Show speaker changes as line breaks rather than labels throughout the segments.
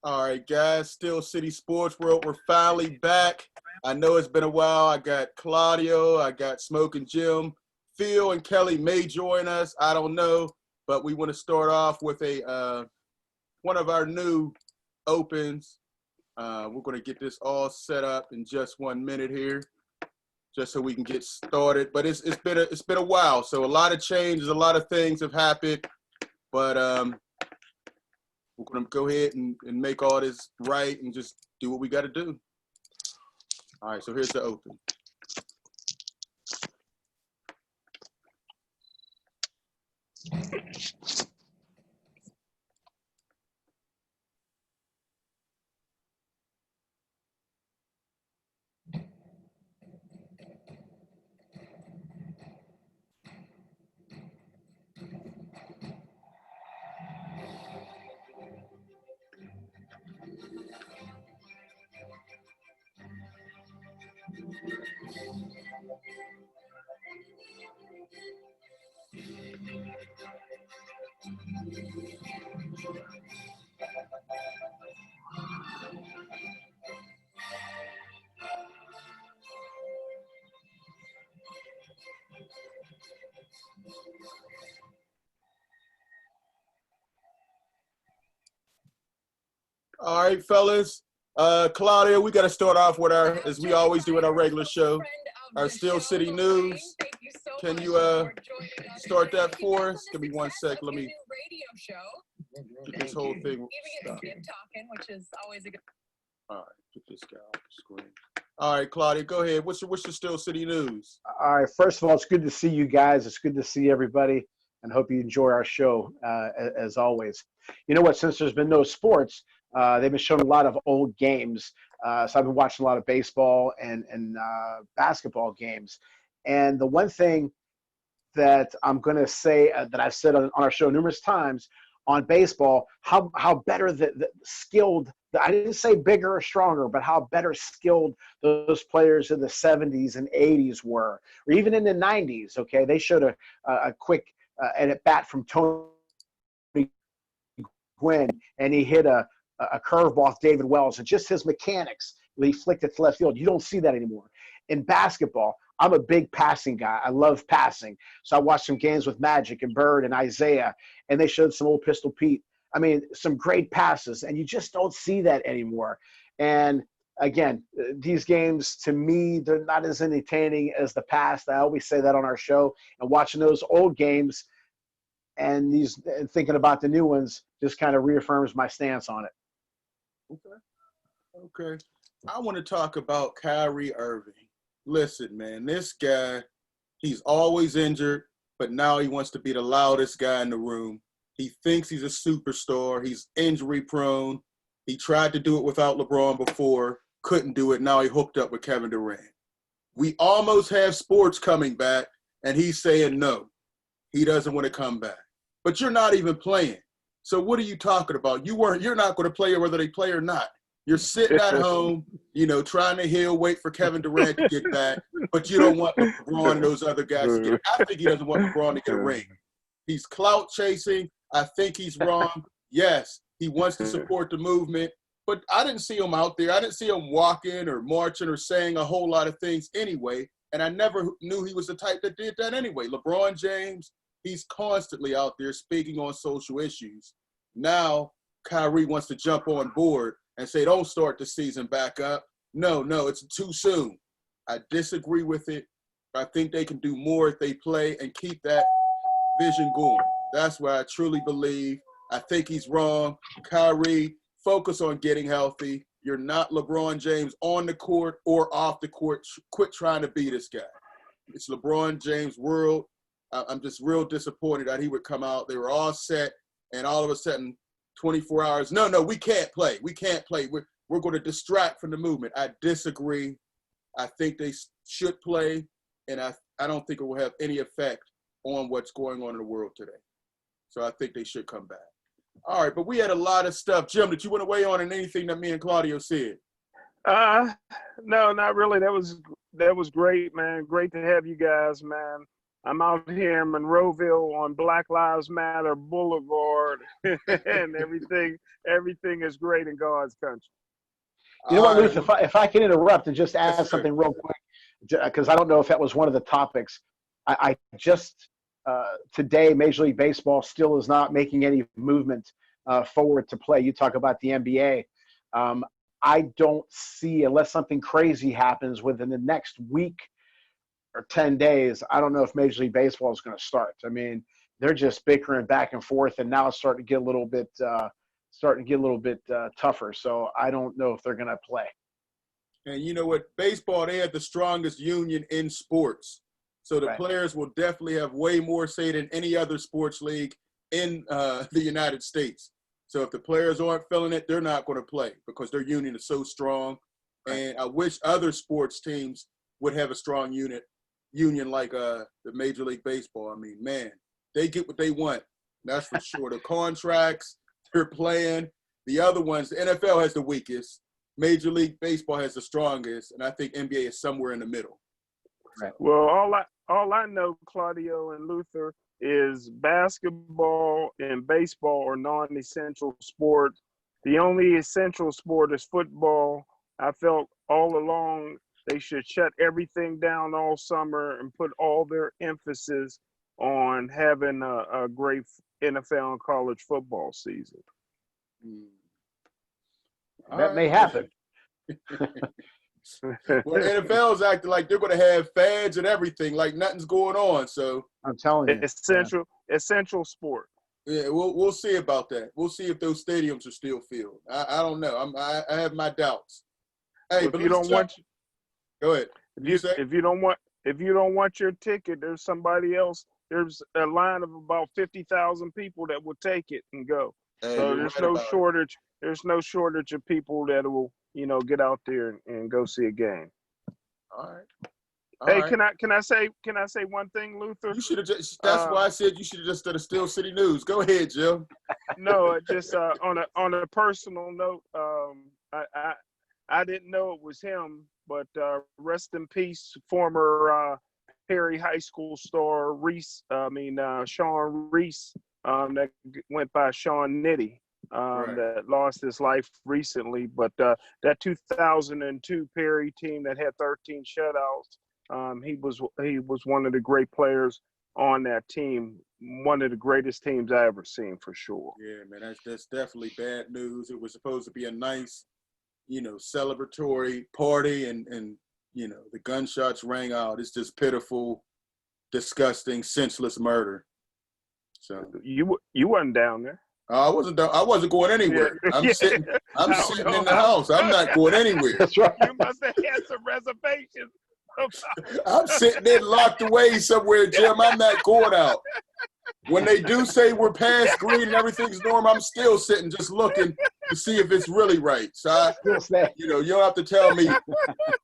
All right, guys. Still City Sports World. We're finally back. I know it's been a while. I got Claudio. I got Smoke and Jim. Phil and Kelly may join us. I don't know, but we want to start off with a one of our new opens. We're going to get this all set up in just 1 minute here, just so we can get started. But it's been a while, so a lot of changes, a lot of things have happened. But we're going to go ahead and make all this right and just do what we got to do. All right, so here's the open. All right, fellas. Claudia, we got to start off with our, as we always do in our regular show, our Steel City News. Can you start that for us? Give me 1 sec. Let me get this whole thing started. All right, get this guy off the screen. All right, Claudia, go ahead. What's your Steel City News?
All right, first of all, it's good to see you guys. It's good to see everybody, and hope you enjoy our show as always. You know what? Since there's been no sports, they've been showing a lot of old games. So I've been watching a lot of baseball and basketball games. And the one thing that I'm going to say that I've said on our show numerous times on baseball, how better the skilled, I didn't say bigger or stronger, but how better skilled those players in the 70s and 80s were, or even in the 90s, okay? They showed a quick and at bat from Tony Gwynn, and he hit a curveball off David Wells, and just his mechanics, he flicked it to left field. You don't see that anymore. In basketball, I'm a big passing guy. I love passing. So I watched some games with Magic and Bird and Isaiah, and they showed some old Pistol Pete. I mean, some great passes, and you just don't see that anymore. And again, these games, to me, they're not as entertaining as the past. I always say that on our show. And watching those old games and thinking about the new ones just kind of reaffirms my stance on it.
Okay. I want to talk about Kyrie Irving. Listen, man, this guy, he's always injured, but now he wants to be the loudest guy in the room. He thinks he's a superstar. He's injury prone. He tried to do it without LeBron before, couldn't do it. Now he hooked up with Kevin Durant. We almost have sports coming back, and he's saying no. He doesn't want to come back. But you're not even playing. So what are you talking about? You're not going to play whether they play or not. You're sitting at home, trying to heal, wait for Kevin Durant to get back, but you don't want LeBron and those other guys to get it. I think he doesn't want LeBron to get a ring. He's clout chasing. I think he's wrong. Yes, he wants to support the movement, but I didn't see him out there. I didn't see him walking or marching or saying a whole lot of things anyway, and I never knew he was the type that did that anyway. LeBron James, he's constantly out there speaking on social issues. Now, Kyrie wants to jump on board and say, don't start the season back up. No, it's too soon. I disagree with it. I think they can do more if they play and keep that vision going. That's what I truly believe. I think he's wrong. Kyrie, focus on getting healthy. You're not LeBron James on the court or off the court. Quit trying to be this guy. It's LeBron James' world. I'm just real disappointed that he would come out. They were all set, and all of a sudden, 24 hours. No, we can't play. We can't play. We're going to distract from the movement. I disagree. I think they should play, and I don't think it will have any effect on what's going on in the world today. So I think they should come back. All right, but we had a lot of stuff. Jim, did you want to weigh on anything that me and Claudio said?
No, not really. That was great, man. Great to have you guys, man. I'm out here in Monroeville on Black Lives Matter Boulevard, and everything is great in God's country.
You know what,
All
Luther,
right.
if I can interrupt and just
Yes,
add
sir.
something real quick, because I don't know if that was one of the topics. I just today, Major League Baseball still is not making any movement forward to play. You talk about the NBA. I don't see, unless something crazy happens within the next week or 10 days, I don't know if Major League Baseball is going to start. I mean, they're just bickering back and forth, and now it's starting to get a little bit tougher. So I don't know if they're going to play.
And you know what? Baseball, they have the strongest union in sports. So the
Right.
players will definitely have way more say than any other sports league in the United States. So if the players aren't feeling it, they're not going to play because their union is so strong.
Right.
And I wish other sports teams would have a strong union like the Major League Baseball. I mean, man, they get what they want. That's for sure. The contracts they're playing, the other ones, the NFL has the weakest. Major League Baseball has the strongest, and I think NBA is somewhere in the middle.
Right.
Well, all I know, Claudio and Luther, is basketball and baseball are non-essential sports. The only essential sport is football. I felt all along they should shut everything down all summer and put all their emphasis on having a great NFL and college football season.
That may happen.
Well, NFL's acting like they're going to have fans and everything, like nothing's going on. So
I'm telling you,
essential sport.
yeah, we'll see about that. We'll see if those stadiums are still filled. I don't know. I have my doubts. Hey,
If
but
you don't want,
go ahead.
if you don't want your ticket, there's somebody else. There's a line of about 50,000 people that will take it and go.
Hey,
So
you're
there's
right
no
about it.
shortage. There's no shortage of people that will, get out there and go see a game.
All right.
Hey,
right.
can I say one thing, Luther?
You should have just. That's why I said you should have just done a Steel City News. Go ahead, Jim.
No, just on a personal note, I didn't know it was him, but rest in peace, former Perry High School star Sean Reese, that went by Sean Nitty,
Right.
that lost his life recently. But that 2002 Perry team that had 13 shutouts, he was one of the great players on that team. One of the greatest teams I ever seen, for sure.
Yeah, man, that's definitely bad news. It was supposed to be a nice, celebratory party, and the gunshots rang out. It's just pitiful, disgusting, senseless murder. So
You wasn't down there.
I wasn't going anywhere.
Yeah.
I'm
Yeah.
sitting in
No.
the house. I'm not going anywhere.
that's right.
You must have had some reservations.
I'm sitting there locked away somewhere, Jim. I'm not going out. When they do say we're past green and everything's normal, I'm still sitting just looking to see if it's really right. So you don't have to tell me,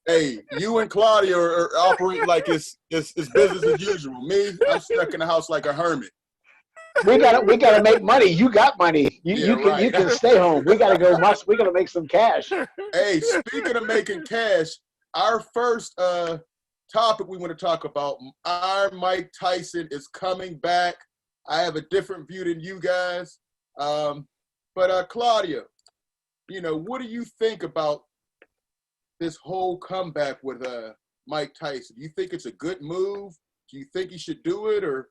hey, you and Claudia are operating like it's business as usual. Me, I'm stuck in the house like a hermit.
We gotta make money. You got money. You can stay home. We gotta go. We gotta make some cash.
Hey, speaking of making cash, our first topic we want to talk about, our Mike Tyson is coming back. I have a different view than you guys. But Claudia, what do you think about this whole comeback with Mike Tyson? Do you think it's a good move? Do you think he should do it? Or,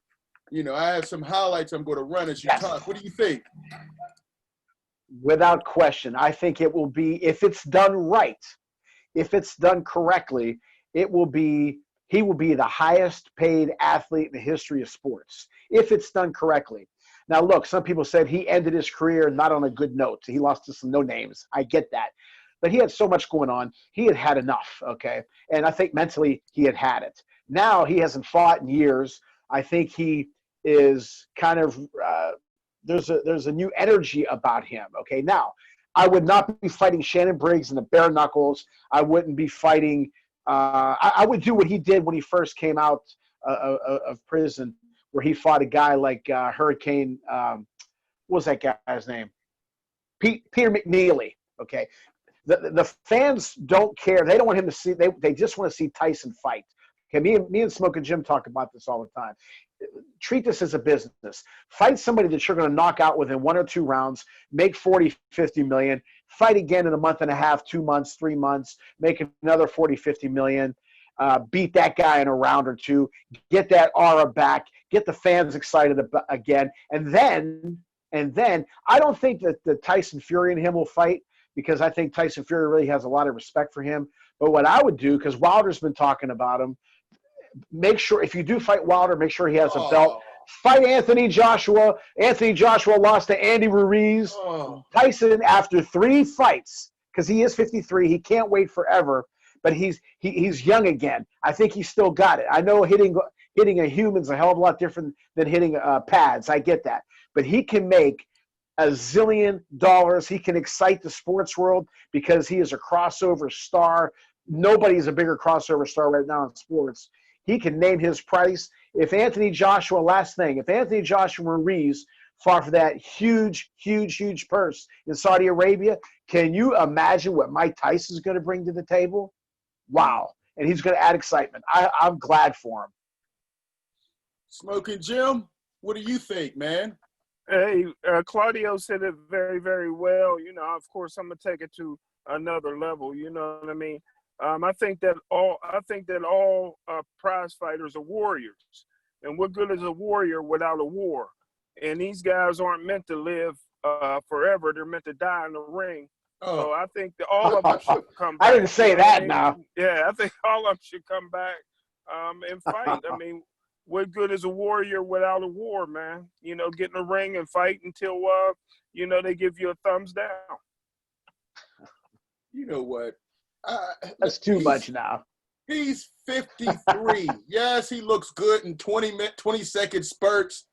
I have some highlights I'm going to run as you talk. What do you think?
Without question. I think it will be, if it's done right, if it's done correctly, he will be the highest paid athlete in the history of sports, if it's done correctly. Now, look, some people said he ended his career not on a good note. He lost to some no names. I get that. But he had so much going on. He had enough, okay? And I think mentally he had it. Now he hasn't fought in years. I think he is kind of there's a new energy about him, okay? Now, I would not be fighting Shannon Briggs in the bare knuckles. I wouldn't be fighting I would do what he did when he first came out of prison, where he fought a guy like Hurricane, what was that guy's name? Peter McNeely, okay? The fans don't care. They don't want him to see. They just want to see Tyson fight, Okay, me and Smoke and Jim talk about this all the time. Treat this as a business. Fight somebody that you're going to knock out within 1 or 2 rounds, make 40, 50 million, fight again in a month and a half, 2 months, 3 months, make another 40, 50 million, beat that guy in a round or 2, get that aura back, get the fans excited again. And then I don't think that the Tyson Fury and him will fight, because I think Tyson Fury really has a lot of respect for him. But what I would do, because Wilder's been talking about him, make sure if you do fight Wilder, make sure he has a belt. Fight Anthony Joshua. Anthony Joshua lost to Andy Ruiz. Tyson, after 3 fights, because he is 53, he can't wait forever, but he's young again. I think he's still got it. I know hitting a human's a hell of a lot different than hitting pads. I get that. But he can make $1 zillion. He can excite the sports world because he is a crossover star. Nobody's a bigger crossover star right now in sports. He can name his price. If Anthony Joshua Ruiz fought for that huge, huge, huge purse in Saudi Arabia, can you imagine what Mike Tyson's going to bring to the table? Wow. And he's going to add excitement. I'm glad for him.
Smoking Jim, what do you think, man?
Hey, Claudio said it very, very well. You know, of course, I'm going to take it to another level. You know what I mean? I think that all prize fighters are warriors, and what good is a warrior without a war? And these guys aren't meant to live forever; they're meant to die in the ring. So I think that all of them should come back.
I didn't say that now.
Yeah, I think all of them should come back and fight. I mean, what good is a warrior without a war, man? You know, get in the ring and fight until they give you a thumbs down.
You know what?
That's too much now.
He's 53. Yes, he looks good in 20-second spurts,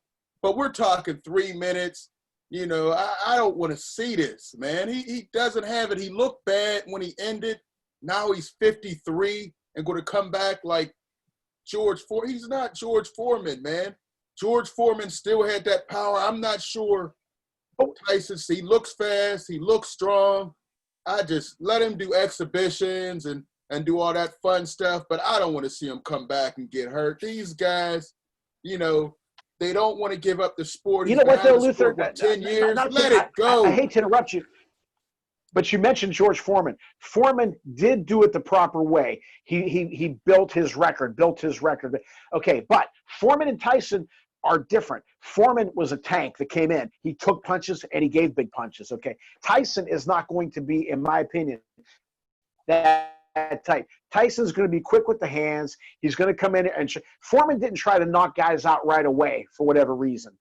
but we're talking 3 minutes. You know, I don't want to see this, man. He doesn't have it. He looked bad when he ended. Now he's 53 and going to come back like George Foreman. He's not George Foreman, man. George Foreman still had that power. I'm not sure. Tyson, he looks fast. He looks strong. I just let him do exhibitions and do all that fun stuff, but I don't want to see him come back and get hurt. These guys, you know, they don't want to give up the sport.
You know what, though, Luther?
10 years. Let it go.
I hate to interrupt you, but you mentioned George Foreman. Foreman did do it the proper way. He built his record. Okay, but Foreman and Tyson are different. Foreman was a tank that came in. He took punches and he gave big punches, okay? Tyson is not going to be, in my opinion, that type. Tyson's going to be quick with the hands. He's going to come in and Foreman didn't try to knock guys out right away for whatever reason.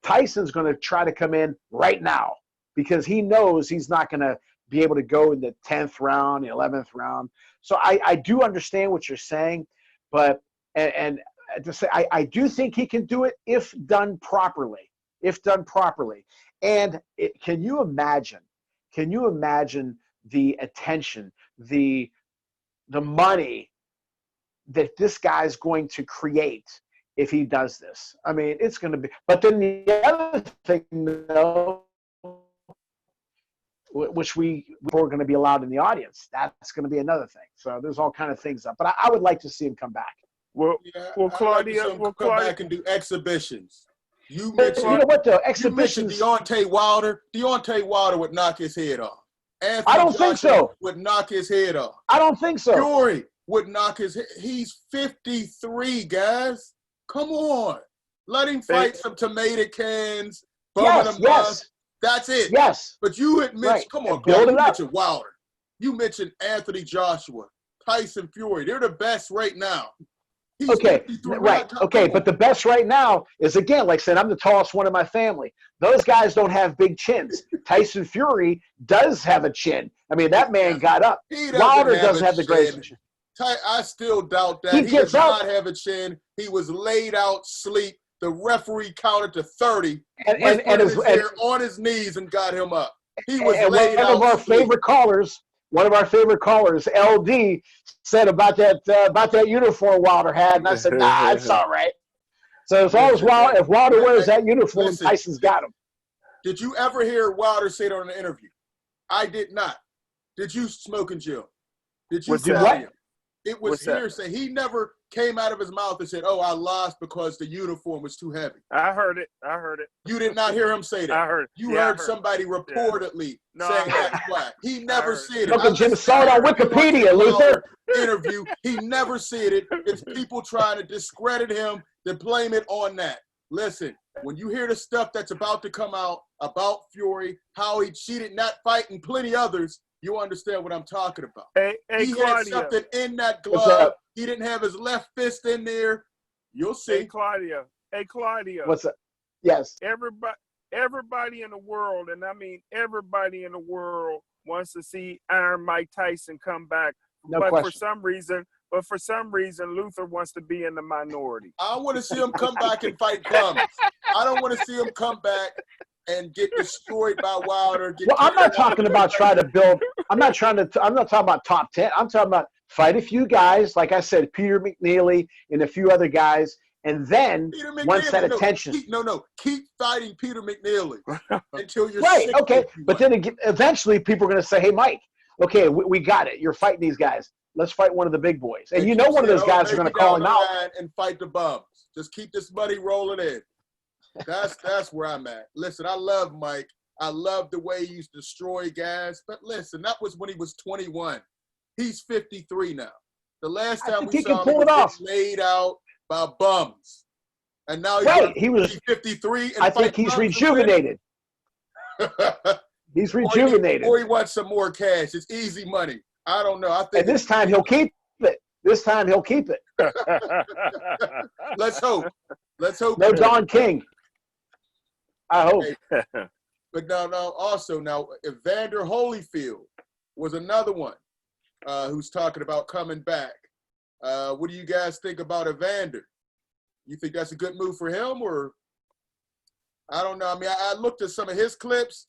Tyson's going to try to come in right now because he knows he's not going to be able to go in the 10th round, the 11th round. So I do understand what you're saying, but and to say I do think he can do it if done properly. And can you imagine the attention, the money that this guy's going to create if he does this? I mean, it's going to be. But then the other thing, though, which we're going to be allowed in the audience, that's going to be another thing. So there's all kind of things up. But I would like to see him come back.
Claudia, come back and do exhibitions. You
know what, though? Exhibitions.
You mentioned Deontay Wilder. Deontay Wilder would knock his head off. Anthony
I don't think so.
Would knock his head off.
I don't think so.
Fury would knock his head. He's 53, guys. Come on. Let him fight some tomato cans.
Yes.
That's it.
Yes.
But you had mentioned,
right.
Come on, Claudia, you mentioned Wilder. You mentioned Anthony Joshua, Tyson Fury. They're the best right now.
Okay, right. Okay, but the best right now is, again, like I said, I'm the tallest one in my family. Those guys don't have big chins. Tyson Fury does have a chin. I mean, that man got up. Wilder doesn't have the greatest chin.
I still doubt that.
He
does not have a chin. He was laid out sleep. The referee counted to 30 and on his knees and got him up. He was laid out.
One of our favorite callers, LD, said about that uniform Wilder had, and I said, nah, it's all right. So as long as if Wilder wears that uniform, Tyson's got him.
Did you ever hear Wilder say that on an interview? I did not. Did you, Smoking Jill? Did you tell him? It was hearsay. He never came out of his mouth and said, "Oh, I lost because the uniform was too heavy."
I heard it.
You did not hear him say that.
I heard it.
You
Yeah, I
heard
heard
somebody reportedly saying that's why. He never said it.
Look at Jim, saw it on Wikipedia, Luther.
Interview. He never said it. It's people trying to discredit him to blame it on that. Listen, when you hear the stuff that's about to come out about Fury, how he cheated in that fight and plenty others, you understand what I'm talking about.
Hey,
he
Claudia.
had something in that glove. He didn't have his left fist in there. You'll see.
Hey, Claudia.
What's up? Yes.
Everybody in the world, and I mean everybody in the world, wants to see Iron Mike Tyson come back.
No
but
question.
for some reason, Luther wants to be in the minority.
I want to see him come back and fight bums. I don't want to see him come back and get destroyed by Wilder.
Well, I'm not talking about trying to build. I'm not talking about top 10. I'm talking about fight a few guys, like I said, Peter McNeely and a few other guys, and then once that attention.
Keep fighting Peter McNeely until you're
right.
sick.
Okay, but then eventually people are going to say, "Hey, Mike, okay, we got it. You're fighting these guys. Let's fight one of the big boys." And you know one of those guys are going to call him out
and fight the bums. Just keep this money rolling in. That's where I'm at. Listen, I love Mike. I love the way he used to destroy guys. But listen, that was when he was 21. He's 53 now. The last time we saw him, he was laid out by bums. And now he's 53. And
I think he's rejuvenated. He's rejuvenated.
Or he wants some more cash. It's easy money. I don't know. I think.
And this time he'll keep it. Let's
hope.
No Don King. I hope.
But also Evander Holyfield was another one who's talking about coming back. What do you guys think about Evander? You think that's a good move for him, or I don't know. I mean, I looked at some of his clips.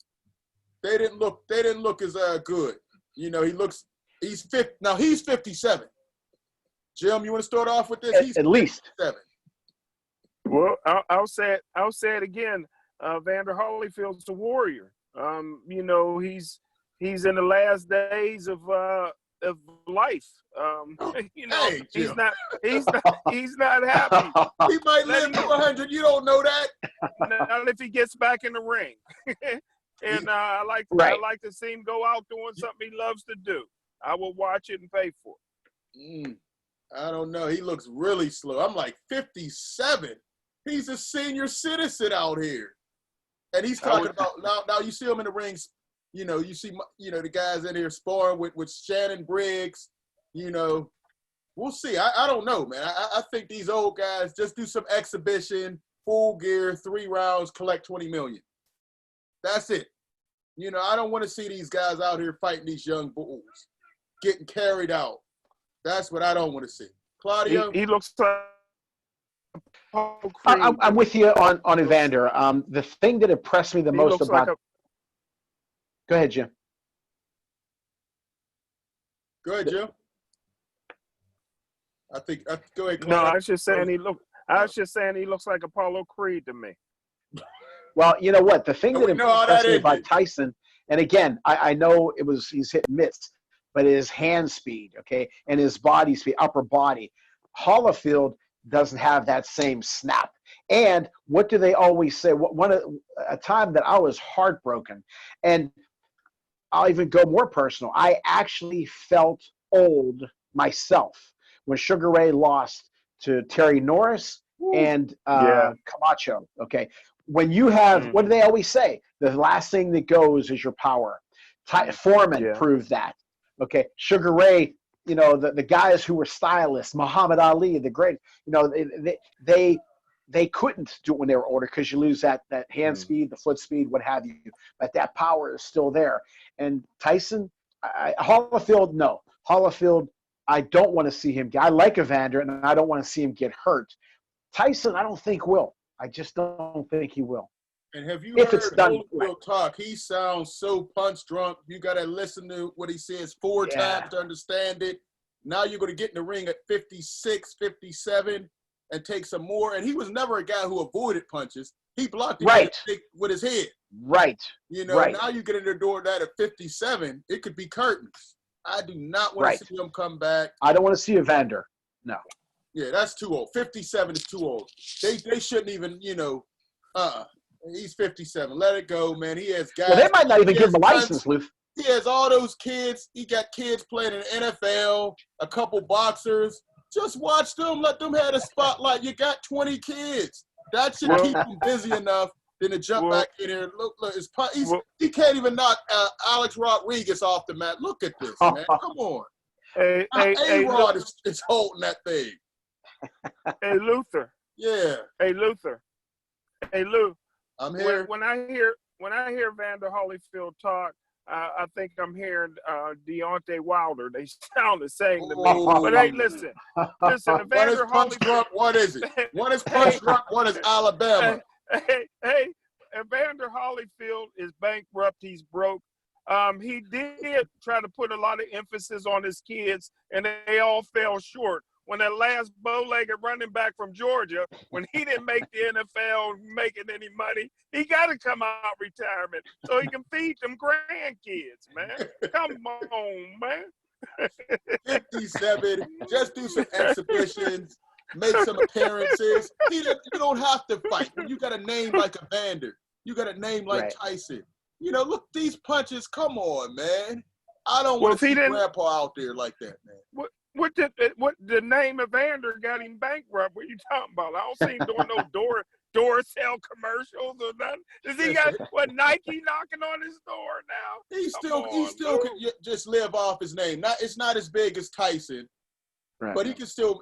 They didn't look as good. You know, he's 57. Jim, you want to start off with this? He's
at least
57.
Well, I'll say it again. Evander Holyfield's a warrior. You know, he's in the last days of life. You know,
hey,
he's not happy.
He might live to 100. You don't know that.
Not if he gets back in the ring. And I like to see him go out doing something he loves to do. I will watch it and pay for it.
I don't know. He looks really slow. I'm like 57. He's a senior citizen out here, and he's talking about now. You see him in the rings. You know, you see, the guys in here sparring with Shannon Briggs. You know, we'll see. I don't know, man. I think these old guys just do some exhibition, full gear, 3 rounds, collect $20 million. That's it. You know, I don't want to see these guys out here fighting these young bulls, getting carried out. That's what I don't want to see. Claudio?
He looks like
I'm with you on Evander. The thing that impressed me the most about Go ahead, Jim.
Go ahead, Jim. Go ahead, Claudio.
No, I was just saying he looks like Apollo Creed to me.
Well, you know what? The thing that impressed me about Tyson, and again, I know he's hit and miss, but his hand speed, okay, and his body speed, upper body. Holyfield doesn't have that same snap. And what do they always say? A time that I was heartbroken, and I'll even go more personal. I actually felt old myself when Sugar Ray lost to Terry Norris and Camacho. Okay. When you have, what do they always say? The last thing that goes is your power. Foreman proved that. Okay. Sugar Ray, the guys who were stylists, Muhammad Ali, the great, they couldn't do it when they were older because you lose that hand speed, the foot speed, what have you. But that power is still there. And Tyson, Holyfield, no. Holyfield, I don't want to see him. I like Evander, and I don't want to see him get hurt. Tyson, I don't think will. I just don't think he will.
And have you heard Holyfield talk? He sounds so punch drunk. You got to listen to what he says 4 times to understand it. Now you're going to get in the ring at 56, 57 and take some more. And he was never a guy who avoided punches. He blocked it with his head.
Right.
Now you get in the door that at 57, it could be curtains. I do not want to see him come back.
I don't want to see Evander. No.
Yeah, that's too old. 57 is too old. They shouldn't even, he's 57. Let it go, man. He has guys.
Well, they might not even give him a
sons.
license, Luth.
He has all those kids. He got kids playing in the NFL, a couple boxers. Just watch them. Let them have a spotlight. You got 20 kids. That should keep him busy enough then to jump back in here. Look, he can't even knock Alex Rodriguez off the mat. Look at this, man. Come on. A-Rod is holding that thing.
Hey, Luther.
Yeah.
Hey, Luther. Hey, Lou.
I'm here.
When I hear Vander Holyfield talk, I think I'm hearing Deontay Wilder. They sound the same to me. But hey, listen,
one is
Vander
punch drunk, one is it? One is punch drunk, one is Alabama.
Hey, Vander Holyfield is bankrupt. He's broke. He did try to put a lot of emphasis on his kids, and they all fell short. When that last bow-legged running back from Georgia, when he didn't make the NFL making any money, he got to come out of retirement so he can feed them grandkids, man. Come on, man.
57, just do some exhibitions, make some appearances. You don't have to fight. When you got a name like Evander, you got a name like Tyson. Look, these punches, come on, man. I don't want to see Grandpa out there like that, man.
What the name Evander got him bankrupt? What are you talking about? I don't see him doing no door sale commercials or nothing. Does he got Nike knocking on his door now?
He still could just live off his name. It's not as big as Tyson, but he can still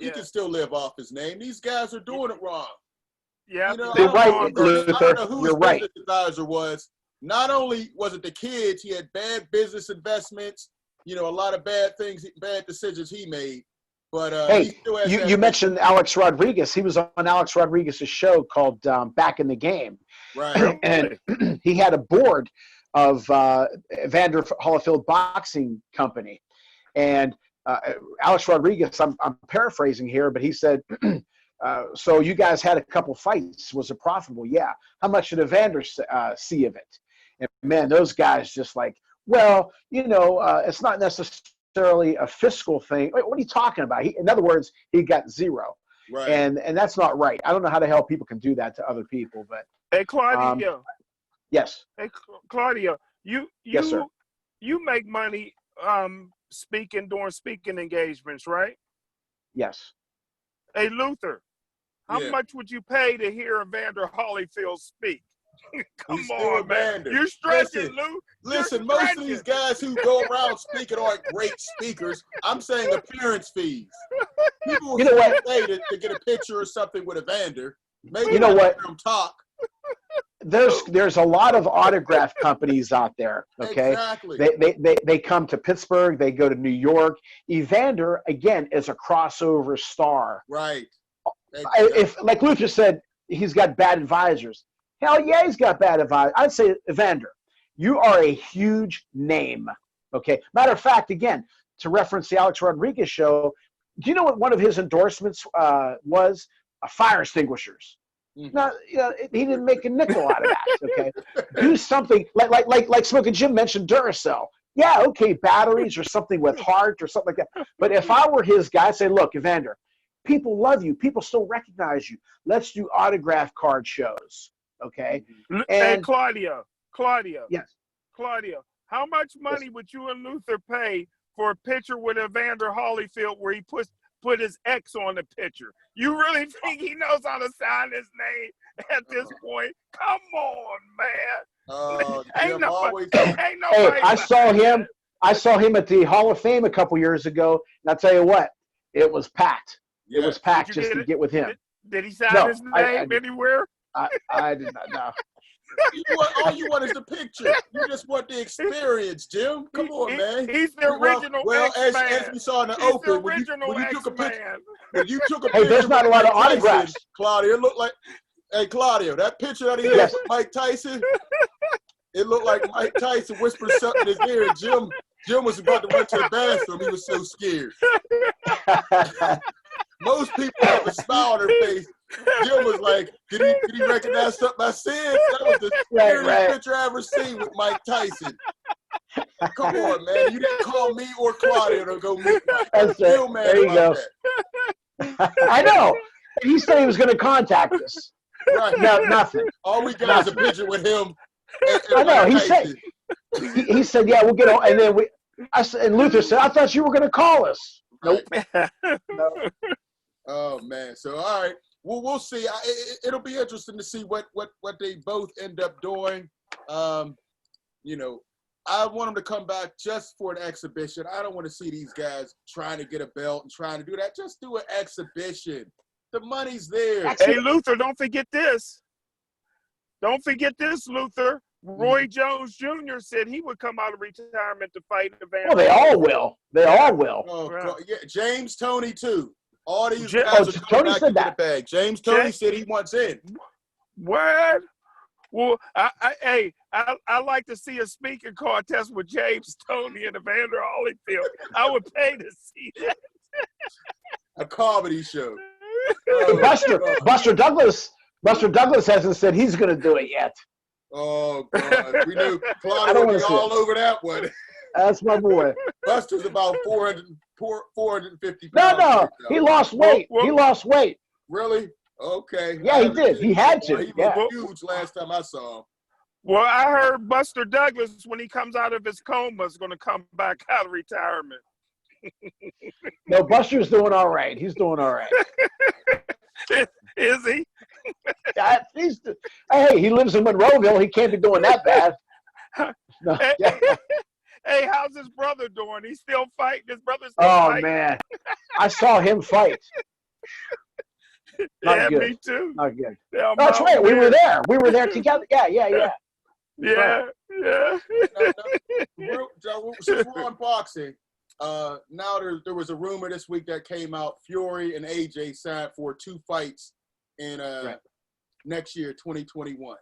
live off his name. These guys are doing it wrong.
Yeah,
you're right, Luther.
I don't know who
his
business advisor was. Not only was it the kids, he had bad business investments. A lot of bad decisions he made. But
hey, you mentioned Alex Rodriguez. He was on Alex Rodriguez's show called Back in the Game.
Right.
And he had a board of Vander Holyfield Boxing Company. And Alex Rodriguez, I'm paraphrasing here, but he said, so you guys had a couple fights. Was it profitable? Yeah. How much did Evander see of it? And, man, those guys just like, well, it's not necessarily a fiscal thing. Wait, what are you talking about? In other words, he got zero.
Right.
And that's not right. I don't know how the hell people can do that to other people, but
hey, Claudio.
Yes.
Hey, Claudio,
yes, sir.
You make money during speaking engagements, right?
Yes.
Hey, Luther, how much would you pay to hear Evander Holyfield speak? Come on, man. You're stretching, Lou.
Listen, most of these guys who go around speaking aren't great speakers. I'm saying appearance fees. People will pay to get a picture or something with Evander. Maybe
you know what?
Hear him talk.
There's a lot of autograph companies out there. Okay,
exactly.
They come to Pittsburgh. They go to New York. Evander again is a crossover star.
Right.
Exactly. If like Luther said, he's got bad advisors. Hell yeah, he's got bad advice. I'd say, Evander, you are a huge name. Okay. Matter of fact, again, to reference the Alex Rodriguez show, do you know what one of his endorsements was? Fire extinguishers.
Mm-hmm.
Now, he didn't make a nickel out of that. Okay. Do something like Smoke and Jim mentioned Duracell. Yeah, okay, batteries or something with heart or something like that. But if I were his guy, I'd say, look, Evander, people love you. People still recognize you. Let's do autograph card shows. Okay.
And hey, Claudio.
Yes.
Claudio, how much money would you and Luther pay for a picture with Evander Holyfield where he put his X on the picture? You really think he knows how to sign his name at this point? Come on, man. Ain't nobody.
Hey, I saw him at the Hall of Fame a couple years ago, and I'll tell you what, it was packed. Yeah. It was packed just to get with him.
Did he sign his name anywhere?
I did not know.
All you want is the picture. You just want the experience, Jim. Come on, man.
He's the original X-Man.
As we saw in the open, when you took a picture,
hey, there's not a lot of autographs.
Claudio, it looked like, hey, Claudio, that picture that he had with Mike Tyson, it looked like Mike Tyson whispered something in his ear. Jim was about to run to the bathroom. He was so scared. Most people have a smile on their face. Jim was like, did he recognize something I said? That was the scariest picture I ever seen with Mike Tyson. Come on, man. You didn't call me or Claudio to go meet Mike.
That's
still mad
there you
about
go.
that.
I know. He said he was going to contact us.
Right.
No, nothing.
All we got is a picture with him.
I know. He said, yeah, we'll get on. And then and Luther said, I thought you were going to call us. Nope. No.
Oh man. So all right. Well, we'll see. It'll be interesting to see what they both end up doing. You know, I want them to come back just for an exhibition. I don't want to see these guys trying to get a belt and trying to do that. Just do an exhibition. The money's there.
Hey, Luther, don't forget this. Don't forget this, Luther. Roy Jones Jr. said he would come out of retirement to fight Evander.
Well, they all will. They all will.
Oh, yeah. James Toney, too. All these guys are
Tony
coming back
said
to
that.
get a bag. James Toney said he wants in.
What? Well, I like to see a speaking contest with James Toney and Evander Holyfield. I would pay to see that.
A comedy show.
Buster Douglas hasn't said he's going to do it yet.
Oh, God. We knew Claudio would be all over that one.
That's my boy.
Buster's about 450 pounds.
No. He lost weight. He lost weight.
Really? Okay.
Yeah, he did. He had to.
He was huge last time I saw him.
Well, I heard Buster Douglas, when he comes out of his coma, is going to come back out of retirement.
No, Buster's doing all right. He's doing all right.
Is he?
Hey, he lives in Monroeville. He can't be doing that bad. No.
Hey, how's his brother doing? He's still fighting? His brother's still fighting?
Oh, man. I saw him fight. Not good.
Me too.
Not good.
Yeah,
that's right. We were there. We were there together. Yeah.
Yeah.
Since we're on boxing, now there was a rumor this week that came out. Fury and AJ signed for 2 fights in next year, 2021.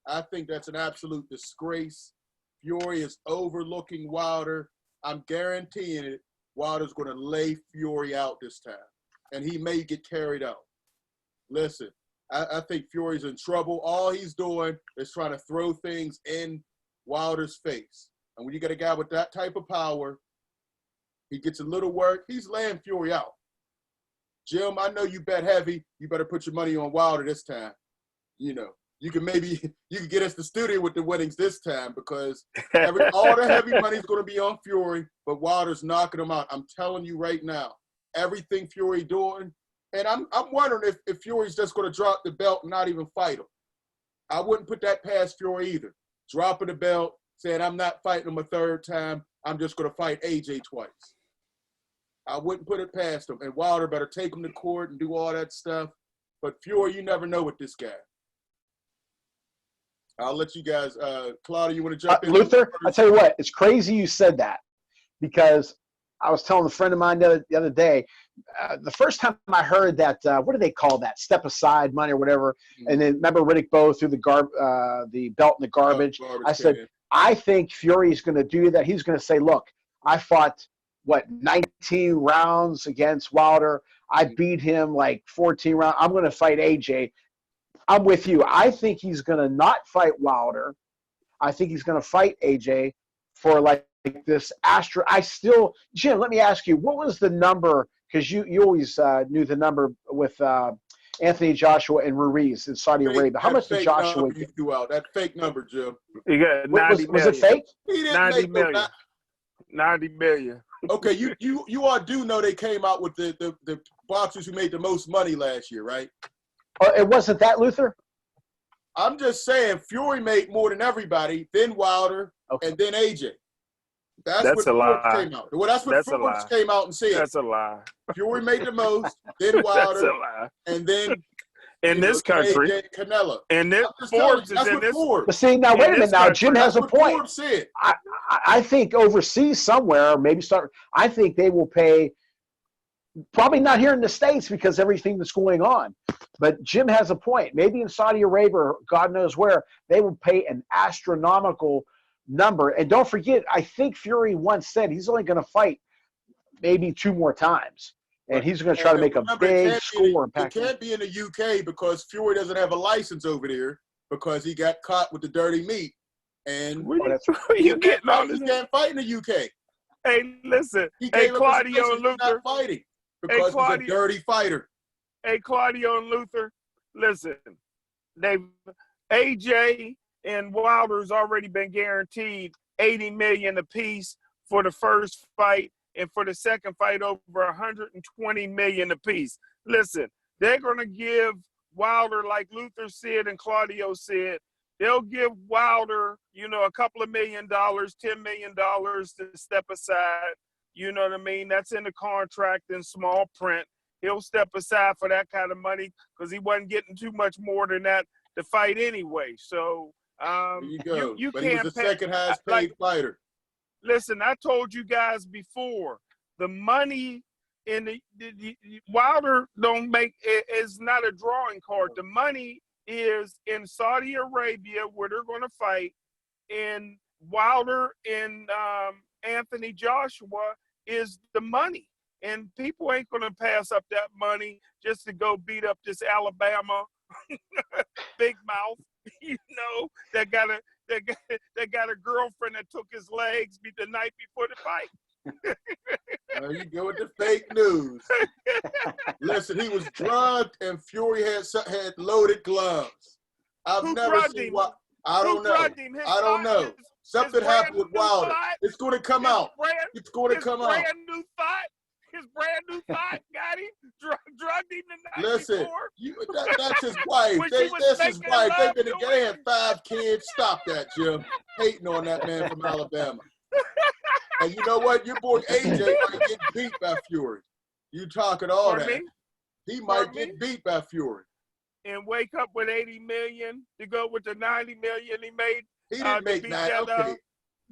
I think that's an absolute disgrace. Fury is overlooking Wilder. I'm guaranteeing it. Wilder's going to lay Fury out this time, and he may get carried out. Listen, I think Fury's in trouble. All he's doing is trying to throw things in Wilder's face. And when you get a guy with that type of power, he gets a little work, he's laying Fury out. Jim, I know you bet heavy. You better put your money on Wilder this time. You know, you can get us the studio with the winnings this time, because all the heavy money's going to be on Fury, but Wilder's knocking him out. I'm telling you right now, everything Fury doing, and I'm wondering if Fury's just going to drop the belt and not even fight him. I wouldn't put that past Fury either. Dropping the belt, saying I'm not fighting him a third time. I'm just going to fight AJ twice. I wouldn't put it past him. And Wilder better take him to court and do all that stuff. But Fury, you never know with this guy. I'll let you guys, Claudia, you want to jump in?
Luther, I'll tell you what, it's crazy you said that, because I was telling a friend of mine the other day, the first time I heard that, what do they call that? Step aside money or whatever. Mm-hmm. And then remember Riddick Bowe threw the belt in the garbage. I said, I think Fury's going to do that. He's going to say, look, I fought, 19 rounds against Wilder. I beat him like 14 rounds. I'm going to fight AJ. I'm with you. I think he's going to not fight Wilder. I think he's going to fight AJ for like this Jim, let me ask you, what was the number? Because you always knew the number with Anthony Joshua and Ruiz in Saudi Arabia. How much did Joshua
get? You threw out that fake number, Jim.
You got 90 million.
Was it fake?
90 million. 90 million.
Okay, you all do know they came out with the boxers who made the most money last year, right?
It wasn't that, Luther?
I'm just saying Fury made more than everybody, then Wilder, and then AJ. That's what
a lie.
Came out. Well, that's what Forbes came out and said.
That's a lie.
Fury made the most, then Wilder,
that's a lie.
And then
in this country,
AJ, Canelo.
And this Forbes is in this.
But see, now wait a minute. Now Jim has a point.
Forbes said.
I think overseas somewhere, I think they will pay. Probably not here in the States because everything that's going on. But Jim has a point. Maybe in Saudi Arabia, or God knows where, they will pay an astronomical number. And don't forget, I think Fury once said he's only going to fight maybe 2 more times. And he's going to try to make a big score.
It can't be in the UK because Fury doesn't have a license over there because he got caught with the dirty meat. And
you getting on
this? He can't fight in the UK.
Hey, listen. Hey, Claudio and Luther.
Not fighting because he's a dirty fighter.
Hey, Claudio and Luther, listen, AJ and Wilder's already been guaranteed $80 million apiece for the first fight, and for the second fight over $120 million apiece. Listen, they're going to give Wilder, like Luther said and Claudio said, they'll give Wilder, a couple of $1 million, $10 million to step aside. You know what I mean? That's in the contract in small print. He'll step aside for that kind of money because he wasn't getting too much more than that to fight anyway. So
there you go.
You
but
can't
he was the second highest paid fighter.
Listen, I told you guys before, the money in the Wilder don't make is not a drawing card. The money is in Saudi Arabia where they're going to fight, and Wilder and Anthony Joshua is the money. And people ain't going to pass up that money just to go beat up this Alabama big mouth, that got a girlfriend that took his legs the night before the fight.
There you go with the fake news. Listen, he was drugged and Fury had loaded gloves. I've never seen what. I don't know. Something happened with Wilder. It's going to come out. It's going to come out.
His brand new thought got him, drugged him the night
Listen,
before.
That's his wife. That's his wife. They had 5 kids. Stop that, Jim. Hating on that man from Alabama. And you know what? Your boy AJ might get beat by Fury. You talking all that. He might get beat by Fury.
And wake up with $80 million to go with the $90 million he made.
He didn't make that. Okay.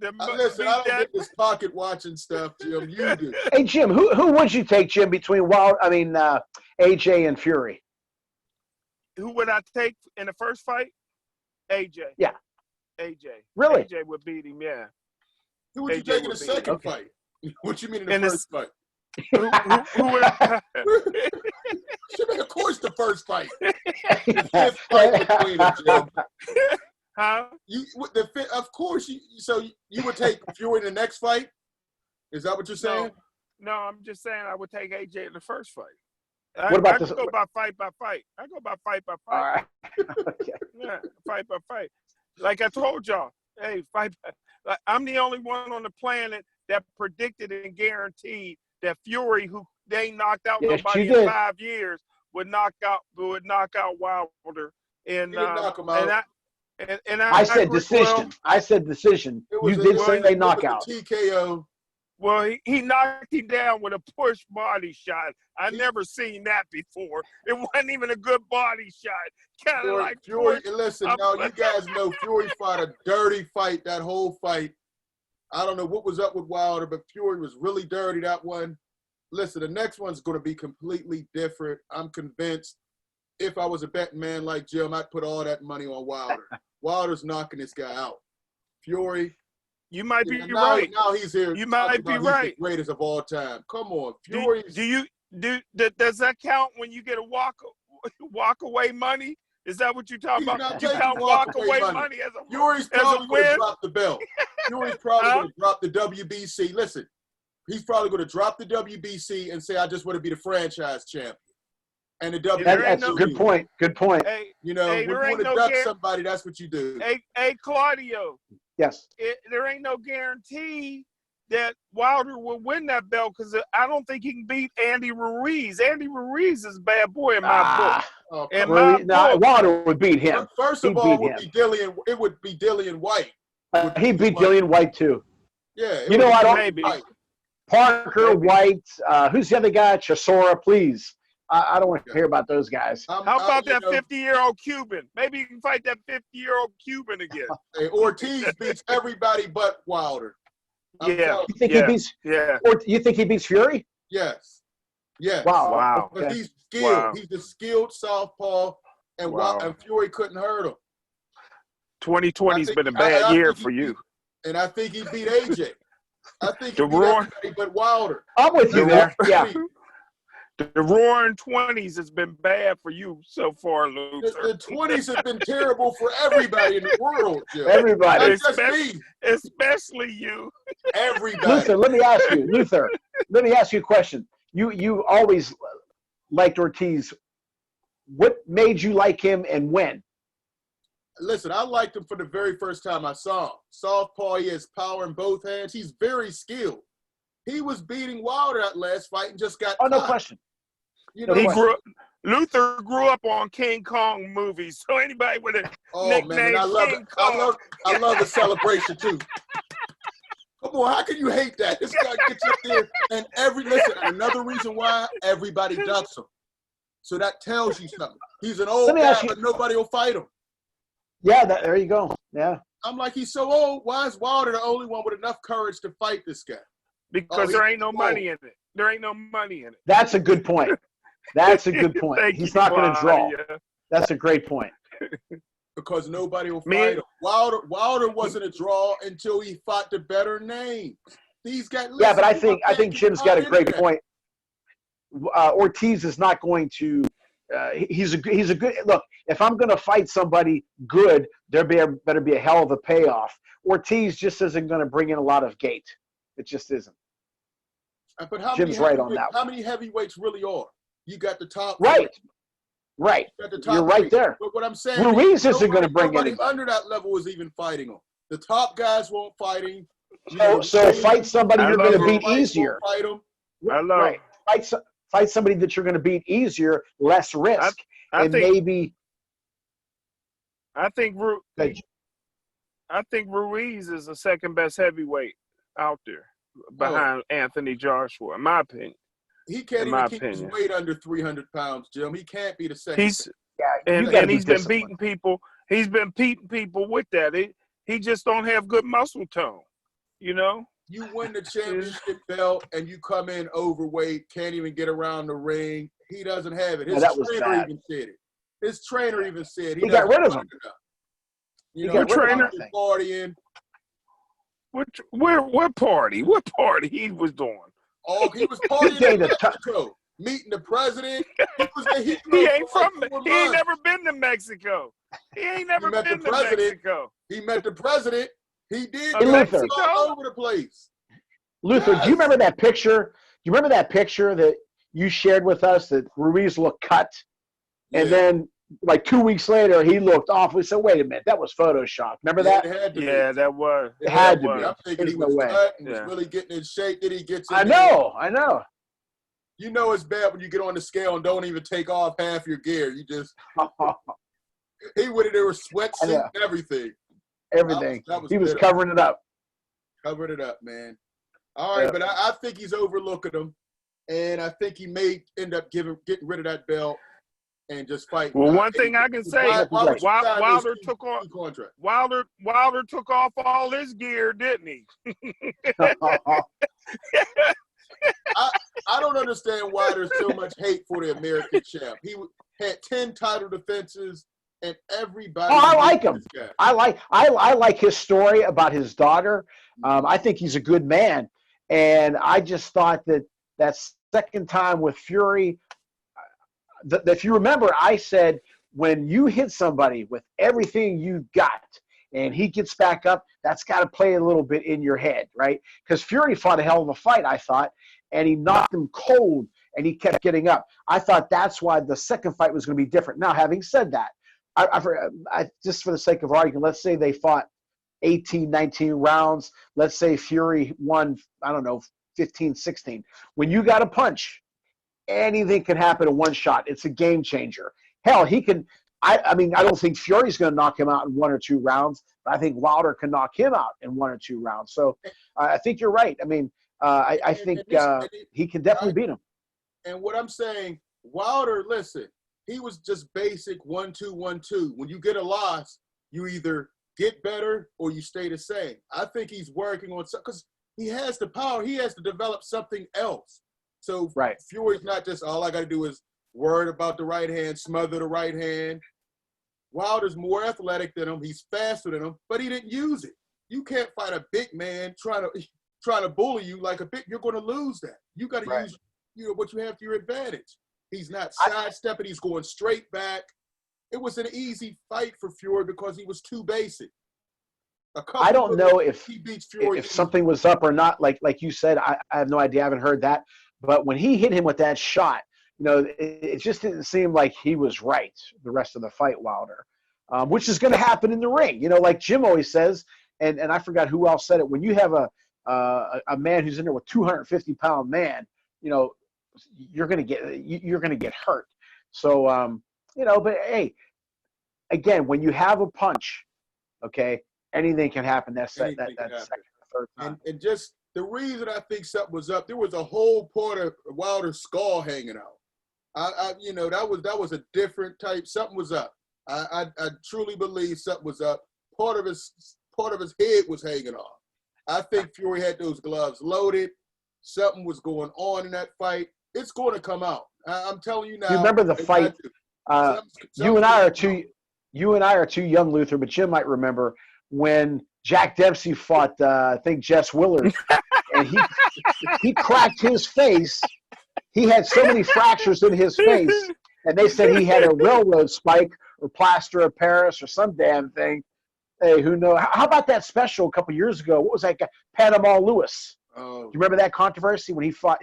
Listen, I don't get this pocket watching stuff, Jim. You do.
Hey, Jim, who would you take, Jim, between AJ and Fury?
Who would I take in the first fight? AJ.
Yeah.
AJ.
Really?
AJ would beat him, yeah.
Who would you take in the second fight? What you mean in the first fight?
Who would I...
Of course the first fight. The fifth fight between them, Jim.
Huh?
Of course. So you would take Fury in the next fight? Is that what you're saying?
No, I'm just saying I would take AJ in the first fight. I go by fight by fight. I go by fight by fight.
All right. Okay.
Yeah, fight by fight. Like I told y'all, hey, I'm the only one on the planet that predicted and guaranteed that Fury, who they knocked out nobody in 5 years, would knock out Wilder. And
knock him out.
I said decision. I said decision. You did say they knockout.
TKO.
Well, he knocked him down with a push body shot. I never seen that before. It wasn't even a good body shot. Kind of like
Fury. Listen, now you guys know Fury fought a dirty fight that whole fight. I don't know what was up with Wilder, but Fury was really dirty that one. Listen, the next one's going to be completely different. I'm convinced. If I was a betting man like Jim, I'd put all that money on Wilder. Wilder's knocking this guy out. Fury.
You might be right.
Now he's here.
You might be right.
He's the greatest of all time. Come on, Fury.
Does that count when you get a walk away money? Is that what you're talking about? You count walk away money as a
Fury's probably going to drop the belt. Fury's probably going to drop the WBC. Listen, he's probably going to drop the WBC and say, "I just want to be the franchise champion." And the WBC.
That's a good point. Good point.
Hey,
when you want to duck somebody, that's what you do.
Hey, Claudio.
Yes.
There ain't no guarantee that Wilder will win that belt because I don't think he can beat Andy Ruiz. Andy Ruiz is a bad boy in my book.
Wilder would beat him.
First of all, it would be Dillian White.
He'd beat Dillian White too.
Yeah.
I don't. Parker, White. Who's the other guy? Chisora, please. I don't want to hear about those guys.
How about that 50-year-old Cuban? Maybe you can fight that 50-year-old Cuban again.
Hey, Ortiz beats everybody but Wilder.
You think he beats?
Yeah.
Or you think he beats Fury?
Yes. Yes.
Wow.
But he's skilled. Wow. He's a skilled southpaw, and Fury couldn't hurt him.
2020's been a bad year for you.
And I think he beat AJ. I think he beat everybody but Wilder.
I'm with you there. Yeah.
The roaring 20s has been bad for you so far, Luther.
The 20s have been terrible for everybody in the world, Joe.
Everybody.
Especially you.
Everybody.
Luther, let me ask you a question. You always liked Ortiz. What made you like him and when?
Listen, I liked him for the very first time I saw him. Southpaw, he has power in both hands. He's very skilled. He was beating Wilder that last fight and just got
Oh, no
caught.
question.
You know,
Luther grew up on King Kong movies, so anybody with a nickname,
man, I love
King
it.
Kong.
I love the celebration too. Come on, how can you hate that? This guy gets up there and another reason why everybody ducks him. So that tells you something. He's an old guy, but nobody will fight him.
Yeah, there you go. Yeah.
I'm like, he's so old. Why is Wilder the only one with enough courage to fight this guy?
Because there ain't no money in it. There ain't no money in it.
That's a good point. That's a good point. He's not going to draw. That's a great point.
Because nobody will fight him. Wilder wasn't a draw until he fought the better names. These guys. Listen,
yeah, but I think Jim's got a great point. Ortiz is not going to. He's a good look. If I'm going to fight somebody good, there better be a hell of a payoff. Ortiz just isn't going to bring in a lot of gate. It just isn't.
But
Jim's right on that.
How many heavyweights really are? You got the top.
Right. You're right there.
But what I'm saying,
Ruiz isn't going to bring
anybody under that level is even fighting him. The top guys won't fight him.
So fight somebody you're going to beat easier.
Fight him.
Right. Fight somebody that you're going to beat easier, less risk, I think
Ruiz is the second best heavyweight out there behind Anthony Joshua, in my opinion.
He can't even keep his weight under 300 pounds, Jim. He can't be the second.
He's been beating people. He's been beating people with that. He just don't have good muscle tone, you know.
You win the championship belt and you come in overweight, can't even get around the ring. He doesn't have it. His trainer even said it. His trainer even said
he got rid of him.
You know, trainer partying.
What party? What party he was doing?
Oh, he was partying in Mexico, meeting the president. He
ain't from. He ain't never been to Mexico. He ain't never been to Mexico.
He met the president. He did.
Luther.
All over the place.
Luther, do you remember that picture? Do you remember that picture that you shared with us that Ruiz looked cut? Yeah. And then, like 2 weeks later, he looked off. We said, wait a minute, that was Photoshop. Remember that?
That was.
It had to be.
I'm thinking he was cut and was really getting in shape. Then he gets in
I know.
You know it's bad when you get on the scale and don't even take off half your gear. You just – he went in there with sweatsuit and everything.
Everything. He was covering it up.
Covering it up, man. All right, but I think he's overlooking him, and I think he may end up getting rid of that belt and just fight.
Well, one thing I can say, Wilder took off all his gear, didn't he?
I don't understand why there's so much hate for the American champ. He had 10 title defenses. And everybody.
Oh, I like him. I like his story about his daughter. I think he's a good man, and I just thought that second time with Fury. If you remember, I said when you hit somebody with everything you got, and he gets back up, that's got to play a little bit in your head, right? Because Fury fought a hell of a fight, I thought, and he knocked him cold, and he kept getting up. I thought that's why the second fight was going to be different. Now, having said that. I just for the sake of argument, let's say they fought 18, 19 rounds. Let's say Fury won, 15, 16. When you got a punch, anything can happen in one shot. It's a game changer. Hell, he can – I don't think Fury's going to knock him out in 1 or 2 rounds, but I think Wilder can knock him out in 1 or 2 rounds. So I think you're right. I mean, I think he can definitely beat him.
And what I'm saying, Wilder, listen – he was just basic 1-2, 1-2. When you get a loss, you either get better or you stay the same. I think he's working on something because he has the power. He has to develop something else. So Fury's not just all I got to do is worry about the right hand, smother the right hand. Wilder's more athletic than him. He's faster than him, but he didn't use it. You can't fight a big man trying to bully you like a big. You're going to lose that. You got to use what you have to your advantage. He's not sidestepping. He's going straight back. It was an easy fight for Fury because he was too basic.
I don't know if
he beats Fury,
if something was up or not. Like you said, I have no idea. I haven't heard that. But when he hit him with that shot, it just didn't seem like he was right the rest of the fight, Wilder, which is going to happen in the ring. Like Jim always says, and I forgot who else said it. When you have a man who's in there with 250-pound man, you're going to get hurt. So, but hey, again, when you have a punch, okay, anything can happen that second or third time.
And just the reason I think something was up, there was a whole part of Wilder's skull hanging out. That was a different type. Something was up. I truly believe something was up. Part of his head was hanging off. I think Fury had those gloves loaded. Something was going on in that fight. It's going to come out. I'm telling you now.
You remember the fight? You and I are too young, Luther, but Jim might remember when Jack Dempsey fought, I think, Jess Willard, and he cracked his face. He had so many fractures in his face, and they said he had a railroad spike or plaster of Paris or some damn thing. Hey, who knows? How about that special a couple years ago? What was that guy? Panama Lewis. Oh. Do you remember that controversy when he fought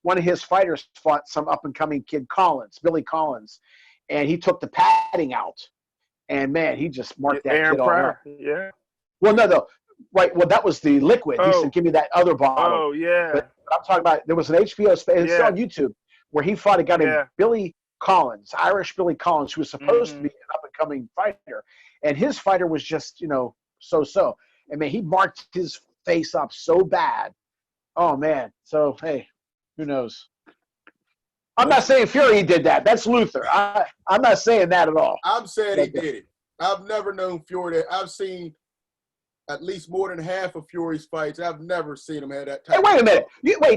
one of his fighters fought some up-and-coming kid, Billy Collins, and he took the padding out. And, man, he just marked that kid all up.
Yeah.
Well, no. Right. Well, that was the liquid. He said, give me that other bottle.
Oh, yeah.
But I'm talking about, there was an HBO, it's on YouTube, where he fought a guy named Billy Collins, Irish Billy Collins, who was supposed to be an up-and-coming fighter. And his fighter was just, so-so. And, man, he marked his face up so bad. Oh, man. So, hey, who knows? I'm not saying Fury did that. That's Luther. I'm not saying that at all.
I'm saying he did it. I've never known Fury. I've seen at least more than half of Fury's fights. I've never seen him have that type.
Hey, wait a minute.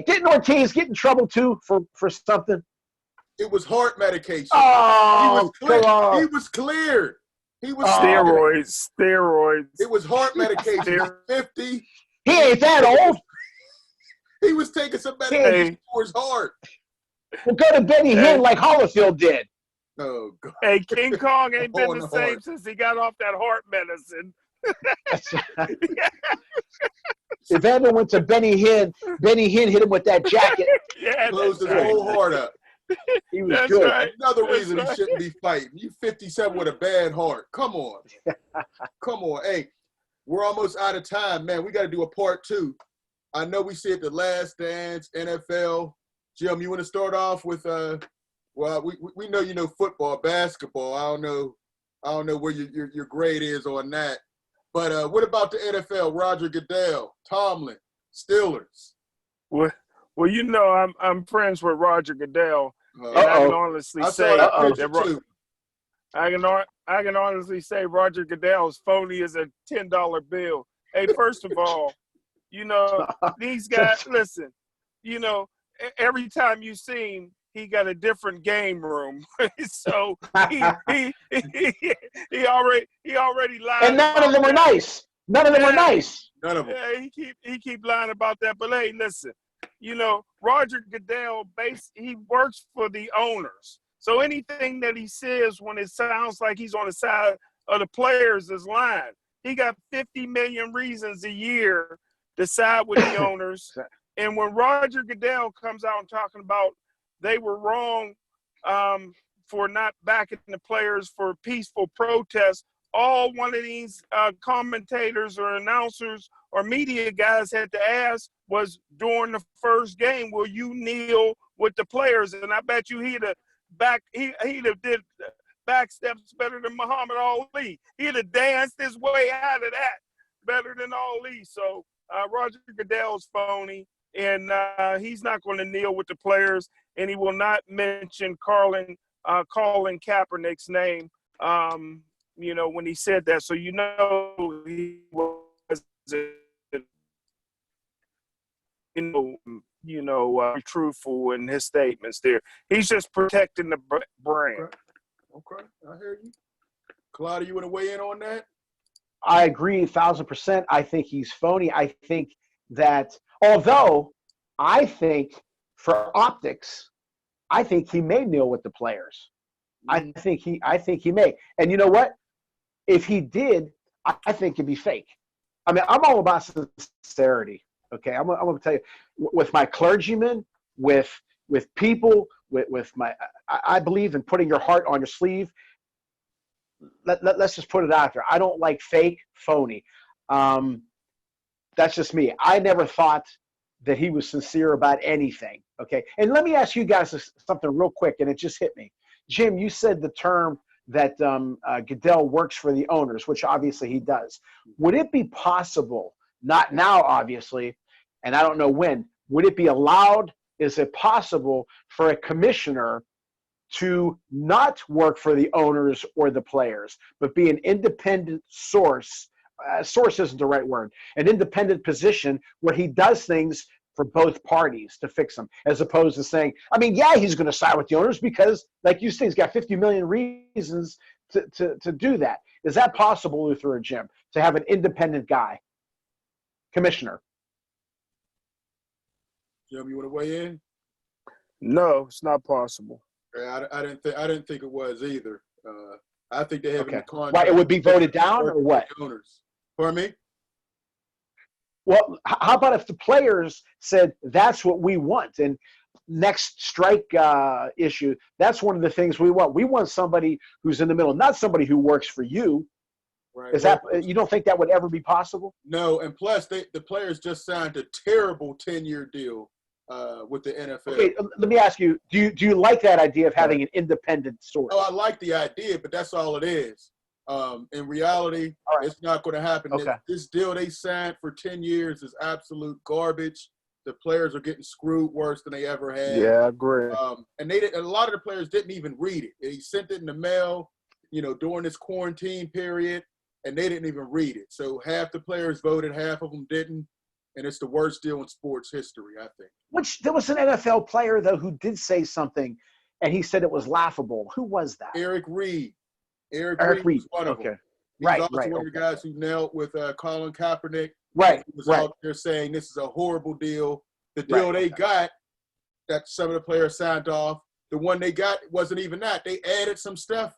Didn't Ortiz get in trouble, too, for something?
It was heart medication.
Oh,
he was cleared. He was
steroids.
It was heart medication. He was 50.
He ain't that old.
He was taking some medication for his heart.
Well, go to Benny Hinn like Holyfield did.
Oh, God.
Hey, King Kong ain't been the same since he got off that heart medicine.
If ever went to Benny Hinn hit him with that jacket.
Closed his whole heart up.
He was good.
Right.
Another reason he shouldn't be fighting. You 57 with a bad heart. Come on. Come on. Hey, we're almost out of time, man. We got to do a part 2. I know we said The Last Dance, NFL. Jim, you want to start off with well, we know you know football, basketball. I don't know where your grade is on that. But what about the NFL? Roger Goodell, Tomlin, Steelers.
Well, I'm friends with Roger Goodell, and I can honestly say I can honestly say Roger Goodell's phony as a $10 bill. Hey, first of all, these guys. Listen, every time you see him, he got a different game room. So he already lied.
And none of them are nice. None of them are nice.
None of them.
Yeah, he keep lying about that. But hey, listen, Roger Goodell he works for the owners. So anything that he says when it sounds like he's on the side of the players is lying. He got 50 million reasons a year to side with the owners. And when Roger Goodell comes out and talking about they were wrong for not backing the players for peaceful protests, all one of these commentators or announcers or media guys had to ask was during the first game, will you kneel with the players? And I bet you he'd have did back steps better than Muhammad Ali. He'd have danced his way out of that better than Ali. So Roger Goodell's phony, and he's not going to kneel with the players, and he will not mention Colin Kaepernick's name, when he said that. So he was truthful in his statements there. He's just protecting the brand.
Okay, I hear you. Claudia, you want to weigh in on that?
I agree 1,000%. I think he's phony. I think that although I think for optics, I think he may kneel with the players. I think he may. And you know what? If he did, I think it'd be fake. I mean, I'm all about sincerity. Okay, I'm going to tell you, with my clergymen, with people, with my, I believe in putting your heart on your sleeve. Let's just put it out there. I don't like fake, phony. That's just me. I never thought that he was sincere about anything. Okay. And let me ask you guys something real quick, and it just hit me. Jim, you said the term that Goddell works for the owners, which obviously he does. Would it be possible, not now, obviously, and I don't know when, would it be allowed, is it possible for a commissioner to not work for the owners or the players, but be an independent source? Source isn't the right word. An independent position where he does things for both parties to fix them, as opposed to saying, I mean, yeah, he's going to side with the owners because, like you say, he's got 50 million reasons to do that. Is that possible, Luther or Jim, to have an independent guy, commissioner?
Jim, you want to weigh in?
No, it's not possible.
Yeah, I didn't think it was either. I think they have in the contract.
Why, it would be voted down or what?
Owners. Pardon me?
Well, how about if the players said that's what we want? And next strike issue, that's one of the things we want. We want somebody who's in the middle, not somebody who works for you.
Right.
Is that, you don't think that would ever be possible?
No, and plus the players just signed a terrible 10-year deal with the NFL.
Okay, let me ask you, do you like that idea of having an independent source?
Oh, I like the idea, but that's all it is. In reality, It's not going to happen.
Okay.
This deal they signed for 10 years is absolute garbage. The players are getting screwed worse than they ever had.
Yeah, I agree.
And a lot of the players didn't even read it. He sent it in the mail, during this quarantine period, and they didn't even read it. So half the players voted, half of them didn't, and it's the worst deal in sports history, I think.
There was an NFL player, though, who did say something, and he said it was laughable. Who was that?
Eric Reed. Eric Reed was one of them. He's also one of the guys who knelt with Colin Kaepernick.
Right.
He was out there saying this is a horrible deal. The deal they got, that some of the players signed off, the one they got wasn't even that. They added some stuff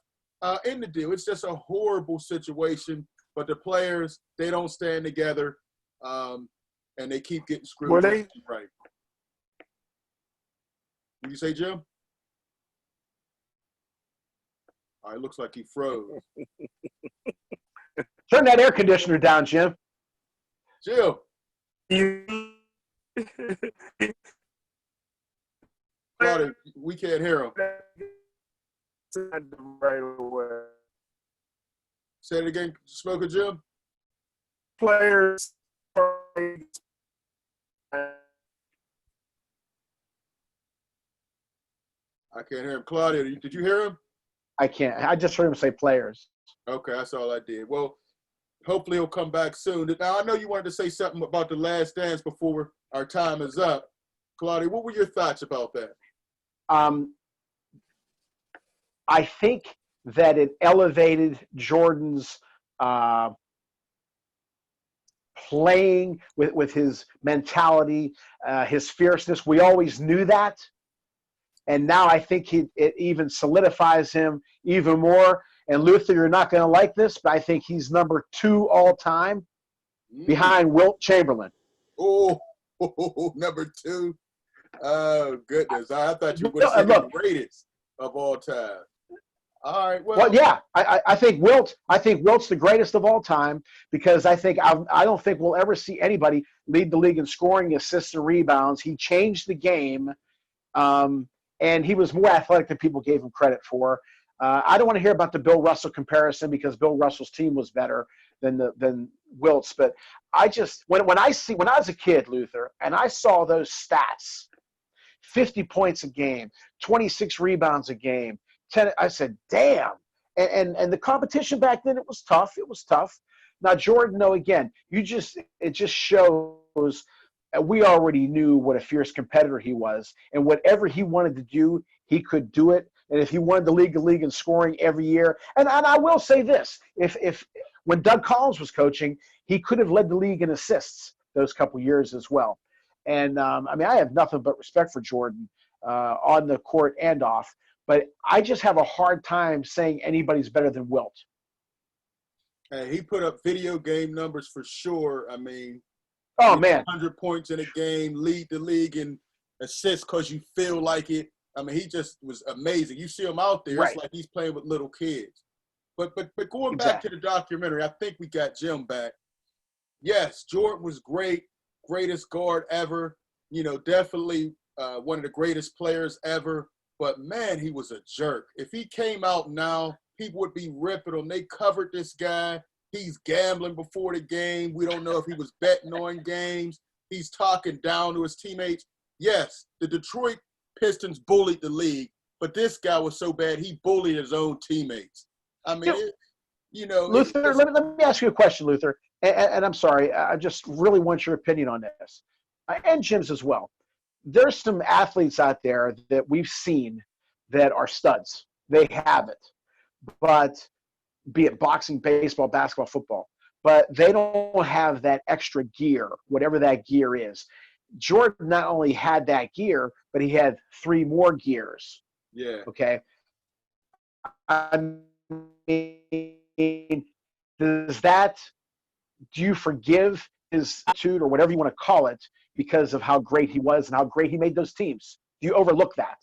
in the deal. It's just a horrible situation. But the players, they don't stand together, and they keep getting screwed.
Well,
right. Did you say, Jim? All right, looks like he froze.
Turn that air conditioner down, Jim.
Jim. Claudia, we can't hear him.
Right away.
Say it again, Smoker Jim.
Players.
I can't hear him. Claudia, did you hear him?
I can't. I just heard him say players.
Okay, that's all I did. Well, hopefully he'll come back soon. Now, I know you wanted to say something about the Last Dance before our time is up. Claudia, what were your thoughts about that?
I think that it elevated Jordan's playing with his mentality, his fierceness. We always knew that. And now I think it even solidifies him even more. And Luther, you're not going to like this, but I think he's number 2 all time behind Wilt Chamberlain.
Oh, number 2. Oh, goodness. I thought you were going to say the greatest of all time. All right. Well,
yeah, I think Wilt's the greatest of all time because I don't think we'll ever see anybody lead the league in scoring, assists, and rebounds. He changed the game. And he was more athletic than people gave him credit for. I don't want to hear about the Bill Russell comparison because Bill Russell's team was better than Wilt's. But I just when I was a kid, Luther, and I saw those stats, 50 points a game, 26 rebounds a game, 10. I said, damn. And the competition back then, it was tough. It was tough. Now Jordan, no, again, it just shows. We already knew what a fierce competitor he was, and whatever he wanted to do, he could do it. And if he wanted to lead the league in scoring every year, and I will say this: if when Doug Collins was coaching, he could have led the league in assists those couple years as well. And I have nothing but respect for Jordan on the court and off, but I just have a hard time saying anybody's better than Wilt.
Hey, he put up video game numbers for sure. I mean.
Oh, man.
100 points in a game, lead the league in assists because you feel like it. I mean, he just was amazing. You see him out there,
Right.
it's like he's playing with little kids. But going back
Exactly.
to the documentary, I think we got Jim back. Yes, Jordan was great, greatest guard ever. Definitely one of the greatest players ever. But, man, he was a jerk. If he came out now, people would be ripping him. They covered this guy. He's gambling before the game. We don't know if he was betting on games. He's talking down to his teammates. Yes, the Detroit Pistons bullied the league, but this guy was so bad he bullied his own teammates. I mean,
Luther, let me ask you a question, Luther. And I'm sorry, I just really want your opinion on this, and Jim's as well. There's some athletes out there that we've seen that are studs. They have it, but be it boxing, baseball, basketball, football, but they don't have that extra gear, whatever that gear is. Jordan not only had that gear, but he had 3 more gears.
Yeah.
Okay. I mean, do you forgive his attitude or whatever you want to call it because of how great he was and how great he made those teams? Do you overlook that?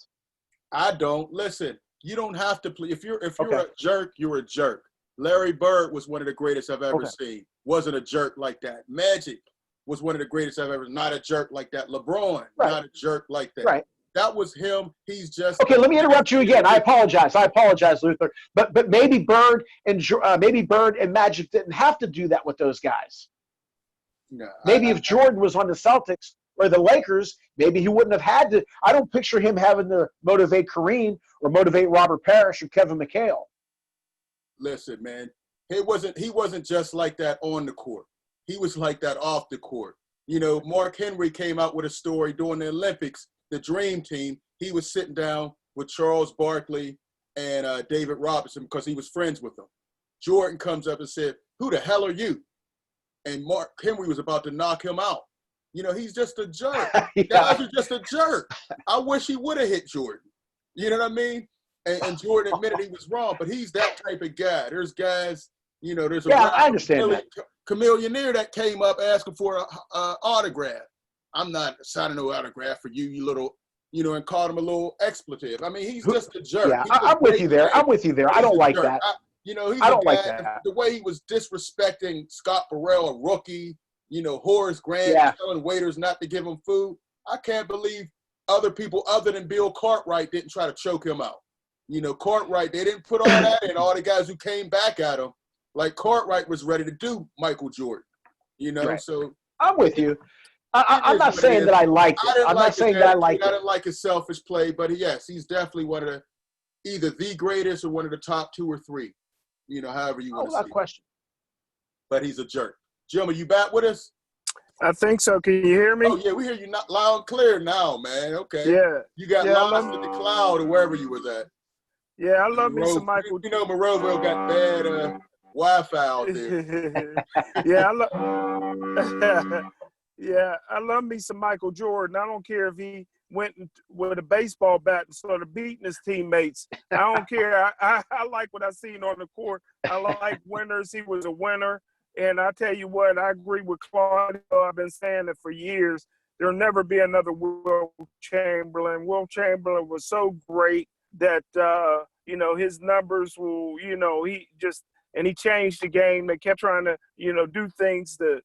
I don't. Listen, you don't have to play. If you're
Okay.
a jerk, you're a jerk. Larry Bird was one of the greatest I've ever seen. Wasn't a jerk like that. Magic was one of the greatest I've ever. Not a jerk like that. LeBron, not a jerk like that.
Right.
That was him. He's just
okay. Let me interrupt you again. I apologize, Luther. But maybe Bird and Magic didn't have to do that with those guys.
No,
maybe if Jordan was on the Celtics or the Lakers, maybe he wouldn't have had to. I don't picture him having to motivate Kareem or motivate Robert Parrish or Kevin McHale.
Listen, man, he wasn't just like that on the court. He was like that off the court. Mark Henry came out with a story during the Olympics, the Dream Team. He was sitting down with Charles Barkley and David Robinson because he was friends with them. Jordan comes up and said, "Who the hell are you?" And Mark Henry was about to knock him out. He's just a jerk.
Yeah.
Guys are just a jerk. I wish he would have hit Jordan. You know what I mean? And Jordan admitted he was wrong, but he's that type of guy. There's guys, there's a
I understand that.
Chameleonaire that came up asking for an autograph. I'm not signing no autograph for you, you little, and called him a little expletive. I mean, he's just a jerk.
Yeah, I'm with you there. I don't like that.
He's
I don't
guy,
like that.
The way he was disrespecting Scott Burrell, a rookie, Horace Grant, telling waiters not to give him food. I can't believe other people other than Bill Cartwright didn't try to choke him out. Cartwright, they didn't put all that in, all the guys who came back at him. Like Cartwright was ready to do Michael Jordan,
Right.
So
I'm with you. I'm not saying that I like it. I'm not saying that I like it.
I didn't like his selfish play, but yes, he's definitely one of either the greatest or one of the top 2 or 3. However you want to see.
Without question.
But he's a jerk. Jim, are you back with us?
I think so. Can you hear me?
Oh, yeah, we hear you not loud and clear now, man. Okay.
Yeah.
You got lost in the cloud or wherever you was at.
Yeah, I love me some Michael.
Monroeville got bad Wi-Fi out there.
I love me some Michael Jordan. I don't care if he went with a baseball bat and started beating his teammates. I don't care. I like what I seen on the court. I like winners. He was a winner. And I tell you what, I agree with Claudio. I've been saying it for years. There'll never be another Will Chamberlain. Will Chamberlain was so great that, his numbers will, he changed the game. They kept trying to, do things to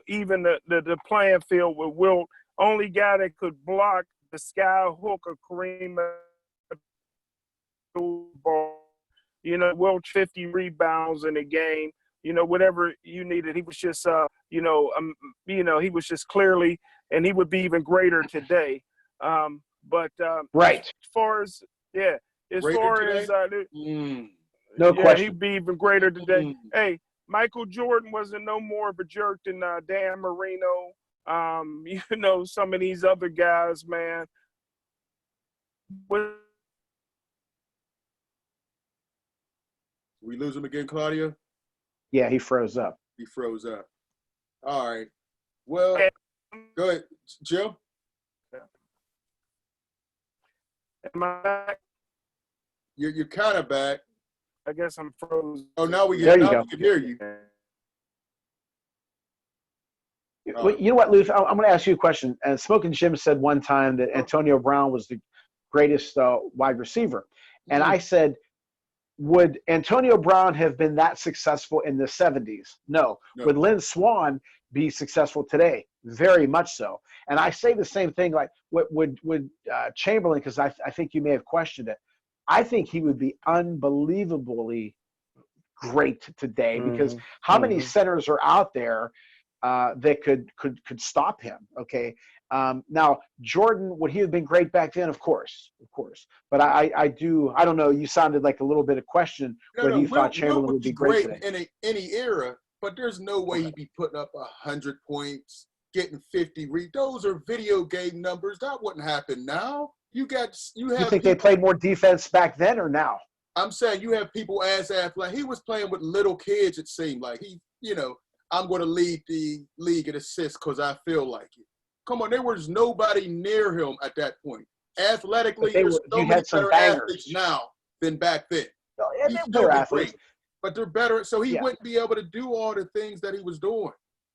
even the playing field with Wilt. Only guy that could block the sky hook of Kareem ball. Wilt 50 rebounds in a game. Whatever you needed, he was just, he was just clearly, and he would be even greater today. Right. As far as
no question,
he'd be even greater today. Hey, Michael Jordan wasn't no more of a jerk than Dan Marino. Some of these other guys, man.
We lose him again, Claudia?
Yeah, he froze up.
He froze up. All right. Well, go ahead, Jim.
Am I back?
You're kind of back.
I guess I'm frozen.
Oh, now we
can
hear you.
Well, you know what, Luther? I'm going to ask you a question. And Smoking Jim said one time that Antonio Brown was the greatest wide receiver. And I said, would Antonio Brown have been that successful in the 70s? No. Would Lynn Swann be successful today? Very much so. And I say the same thing, like, would Chamberlain, because I think you may have questioned it. I think he would be unbelievably great today, because how many centers are out there that could stop him? Okay. Now, Jordan, would he have been great back then? Of course. But I don't know. You sounded like a little bit of question whether you thought Chamberlain would be great today.
In any era, but there's no way he'd be putting up 100 points, getting 50 Those are video game numbers. That wouldn't happen now. You think
they played more defense back then or now?
I'm saying you have people as athletic. He was playing with little kids, it seemed like. I'm going to lead the league in assists because I feel like it. Come on, there was nobody near him at that point. Athletically, there's so many better athletes now than back then.
He's still
great, but they're better. So he wouldn't be able to do all the things that he was doing.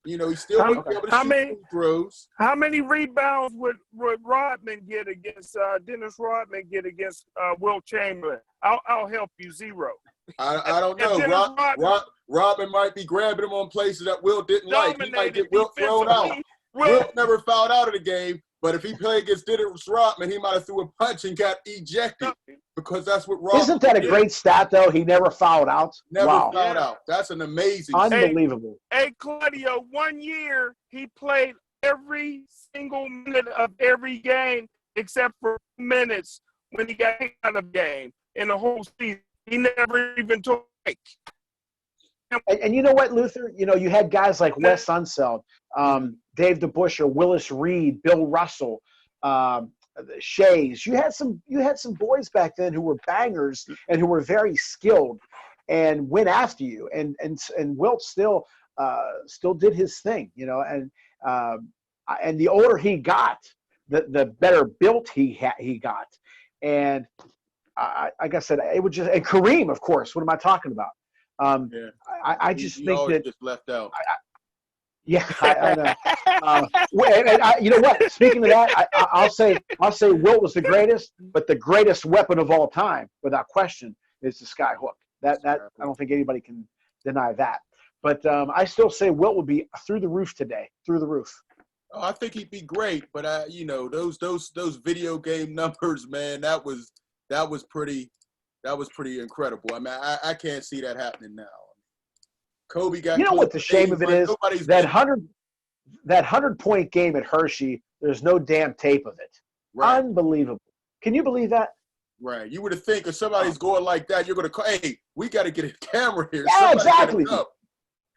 He still wouldn't be able to shoot free throws.
How many rebounds would Rodman get against Dennis Rodman get against Wilt Chamberlain? I'll help you, 0.
I don't know. Rodman might be grabbing him on places that Wilt didn't like. He might get Wilt thrown out. Wilt never fouled out of the game, but if he played against Dennis Rodman, he might have threw a punch and got ejected, because that's what Rodman
Isn't that a great stat, though? He never fouled out.
Never fouled out. That's an amazing
Unbelievable.
Hey, Claudio, 1 year he played every single minute of every game except for minutes when he got kicked out of the game in the whole season. He never even took a break.
And you know what, Luther? You had guys like Wes Unseld, Dave DeBusschere, Willis Reed, Bill Russell, Shays. You had some boys back then who were bangers and who were very skilled and went after you. And Wilt still did his thing, and the older he got, the better built he got. And like I said, it would just, and Kareem, of course. What am I talking about? I just think that
just left out.
I know. And you know what? Speaking of that, I'll say Wilt was the greatest, but the greatest weapon of all time, without question, is the sky hook. That I don't think anybody can deny that. But I still say Wilt would be through the roof today. Through the roof.
Oh, I think he'd be great, but those video game numbers, man, that was pretty incredible. I mean, I can't see that happening now. Kobe got.
You know what the shame of it is? That 100-point game at Hershey. There's no damn tape of it. Right. Unbelievable. Can you believe that?
Right. You would have think if somebody's going like that, you're going to call, hey, we got to get a camera here.
Yeah, exactly.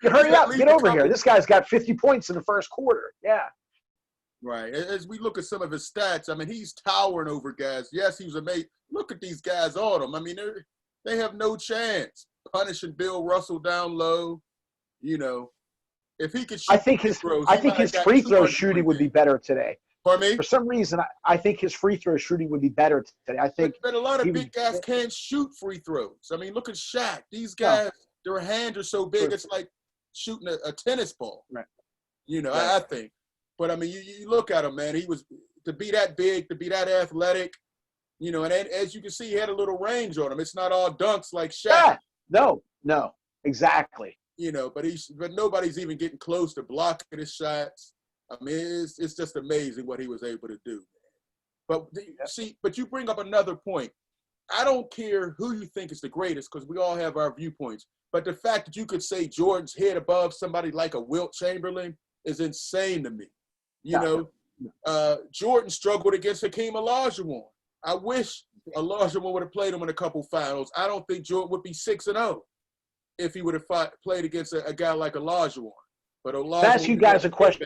Hurry up. Get over here. This guy's got 50 points in the first quarter. Yeah.
Right. As we look at some of his stats, I mean, he's towering over guys. Yes, he was amazing. Look at these guys on him. I mean, they have no chance. Punishing Bill Russell down low, if he could shoot,
I think his free throw shooting would be better today.
Pardon me?
For some reason, I think his free throw shooting would be better today. I think.
But a lot of big guys can't shoot free throws. I mean, look at Shaq. These guys, their hands are so big, it's like shooting a tennis ball.
Right.
I think. But I mean, you look at him, man. He was to be that big, to be that athletic. And as you can see, he had a little range on him. It's not all dunks like Shaq.
Yeah. No, exactly.
But nobody's even getting close to blocking his shots. I mean, it's just amazing what he was able to do. But but you bring up another point. I don't care who you think is the greatest, because we all have our viewpoints. But the fact that you could say Jordan's head above somebody like a Wilt Chamberlain is insane to me. Jordan struggled against Hakeem Olajuwon. I wish Olajuwon would have played him in a couple finals. I don't think Jordan would be 6-0 if he would have played against a guy like Olajuwon. But Olajuwon.
Can I ask you guys a question?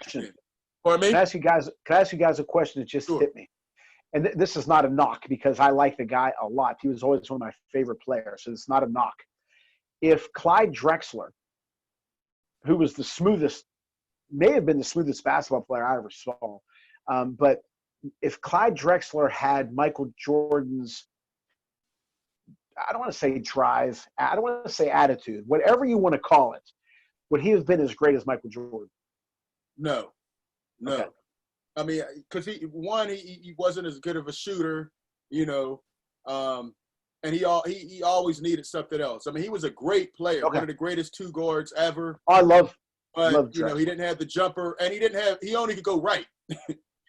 Pardon me?
Can I ask you guys a question that just hit me? And this is not a knock, because I like the guy a lot. He was always one of my favorite players, so it's not a knock. If Clyde Drexler, who was the smoothest, may have been the smoothest basketball player I ever saw, but if Clyde Drexler had Michael Jordan's, I don't want to say drive, I don't want to say attitude, whatever you want to call it, would he have been as great as Michael Jordan?
No. No.
Okay.
I mean, because he wasn't as good of a shooter, you know, and he always needed something else. I mean, he was a great player,
Okay.
one of the greatest two guards ever.
I love
But you know,
Drexler.
he didn't have the jumper, and he only could go right.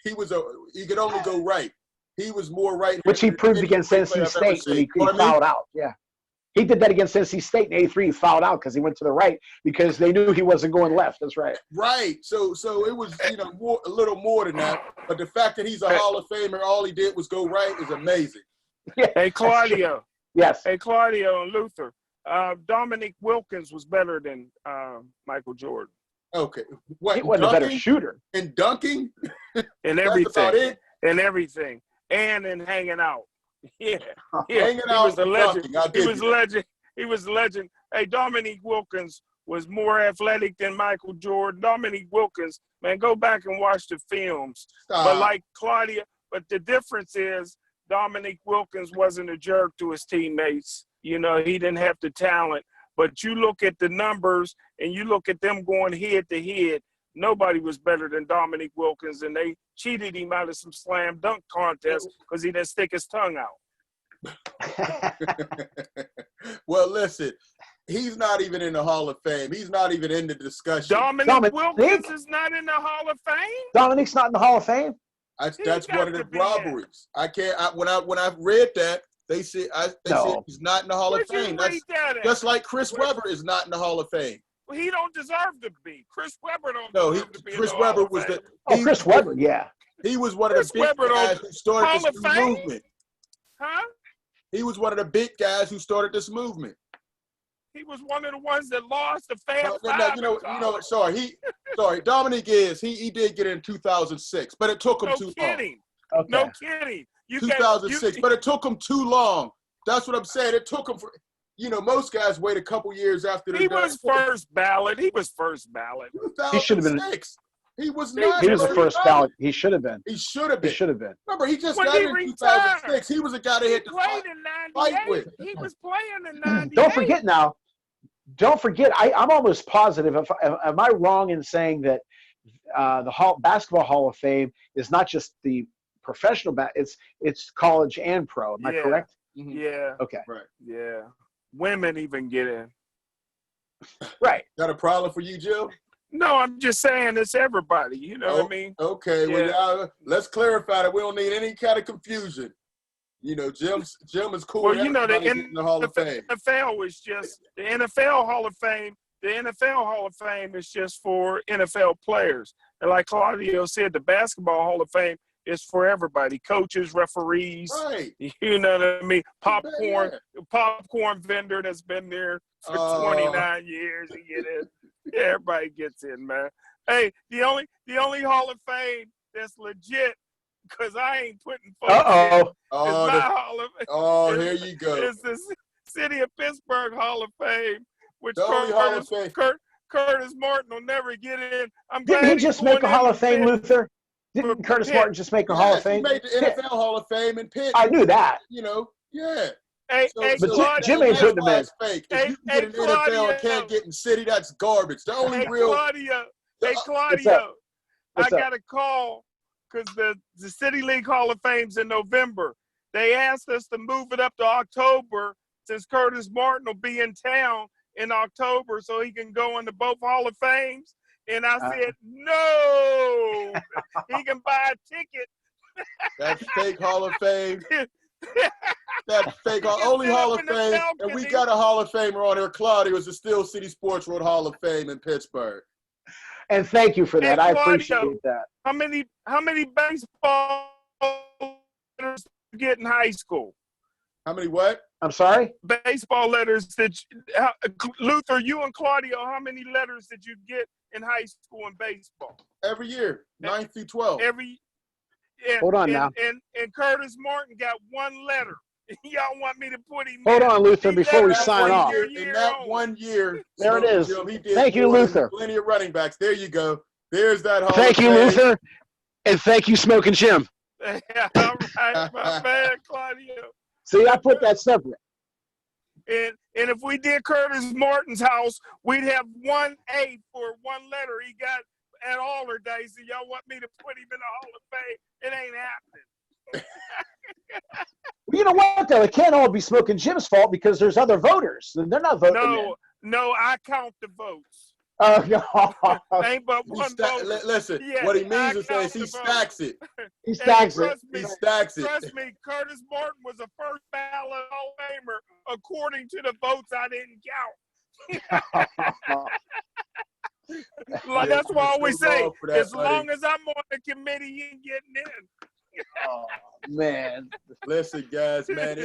he could only go right. He was more right,
Which he proved
any
against
great player
NC
I've ever
State when
seen.
he
You know what I mean?
fouled out. Yeah. He did that against NC State in 83. He fouled out because he went to the right because they knew he wasn't going left. That's right.
Right. So it was, you know, a little more than that. But the fact that he's a Hall of Famer, all he did was go right, is amazing.
Yeah.
Hey, Claudio.
Yes.
Hey, Claudio and Luther. Dominique Wilkins was better than Michael Jordan.
Okay. What?
He wasn't a better shooter.
In dunking?
And
That's
everything.
about it?
And everything. And in hanging out. Yeah.
Hanging
He
out
was a legend.
dunking. I'll give you that.
He was a legend. Hey, Dominique Wilkins was more athletic than Michael Jordan. Dominique Wilkins, man, go back and watch the films.
Stop.
But like Claudia, but the difference is Dominique Wilkins wasn't a jerk to his teammates. You know, he didn't have the talent. But you look at the numbers and you look at them going head to head, nobody was better than Dominique Wilkins, and they cheated him out of some slam dunk contests because he didn't stick his tongue out.
Well, listen, he's not even in the Hall of Fame. He's not even in the discussion.
Dominique Wilkins is not in the Hall of Fame?
Dominique's not in the Hall of Fame?
That's one of the robberies. When I read that, they said he's not in the Hall of Fame. That's just like Chris Webber is not in the Hall of Fame.
Well, he don't deserve to be. Chris Webber don't deserve to be.
Chris
in the
Webber
Hall of
was
Fame.
Chris Webber, yeah.
He was one of the big guys who started this movement.
Huh?
He was one of the big guys who started this movement.
He was one of the ones that lost the Fab Five.
No, you know. Sorry. Dominique he did get in 2006, but it took him too long.
Okay.
No kidding.
2006, but it took him too long. That's what I'm saying. It took him for, you know, most guys wait a couple years after the.
He was first ballot. He was first ballot.
He should have been.
He was not.
He was the first ballot. He should have been.
He should have been.
He should have been.
Remember, he just got in 2006. He was a guy that had to fight with.
He was playing in 98.
Don't forget now. Don't forget. I'm almost positive. Am I wrong in saying that the Basketball Hall of Fame is not just the professional it's college and pro. Am I correct?
Mm-hmm. Yeah.
Okay.
Right.
Yeah. Women even get in.
Right.
Got a problem for you, Jill?
No, I'm just saying it's everybody. You know what I mean?
Okay.
Yeah.
Well, let's clarify that we don't need any kind of confusion. You know, Jim is cool.
Well, you know, the
Hall of Fame.
NFL is just the NFL Hall of Fame. The NFL Hall of Fame is just for NFL players. And like Claudio said, the Basketball Hall of Fame is for everybody: coaches, referees.
Right.
You know what I mean? Popcorn vendor that's been there for 29 years. He get in. Yeah, everybody gets in, man. Hey, the only Hall of Fame that's legit, because I ain't putting folks in.
Here you go.
It's the City of Pittsburgh Hall of Fame, which Curtis Martin will never get in.
Didn't he just make a Hall of Fame, Luther? Didn't Curtis Martin just make a Hall of Fame?
He made the NFL Hall of Fame in Pitt.
I knew that.
You know, yeah.
But Jim ain't putting him in.
Fake. If you get in NFL and can't get in City, that's garbage. The only
Claudio, I got a call because the City League Hall of Fame's in November. They asked us to move it up to October since Curtis Martin will be in town in October so he can go into both Hall of Fames. And I said, no, he can buy a ticket.
That's fake Hall of Fame. That's fake. Only Hall of Fame. And we got a Hall of Famer on here. Claudio is the Steel City Sports Road Hall of Fame in Pittsburgh.
And thank you for that. I appreciate that.
How many baseball letters did you get in high school?
How many what?
I'm sorry?
Baseball letters Luther, you and Claudio, how many letters did you get in high school in baseball?
Every year, 9th through 12.
Hold on now.
And Curtis Martin got one letter. Y'all want me to put him
Hold on, Luther, before we sign off.
In that 1 year.
There it is. Thank you, Luther.
Plenty of running backs. There you go. There's that Hall
Thank you, Luther. And thank you, Smoking Jim.
All right, my man, Claudio.
See, I put that separate.
And if we did Curtis Martin's house, we'd have 1 A for one letter. He got at Allardyce and y'all want me to put him in the Hall of Fame. It ain't happening.
Well, you know what, though? It can't all be Smoking Jim's fault because there's other voters. And they're not voting.
No, I count the votes.
Oh,
Ain't but one voter.
Listen,
Yeah,
what he means is that he stacks it. He stacks it.
Trust me, Curtis Martin was a first ballot Hall of Famer according to the votes I didn't count. Like, that's why I always say, as long as I'm on the committee, you ain't getting in.
Oh, man.
Listen, guys, man,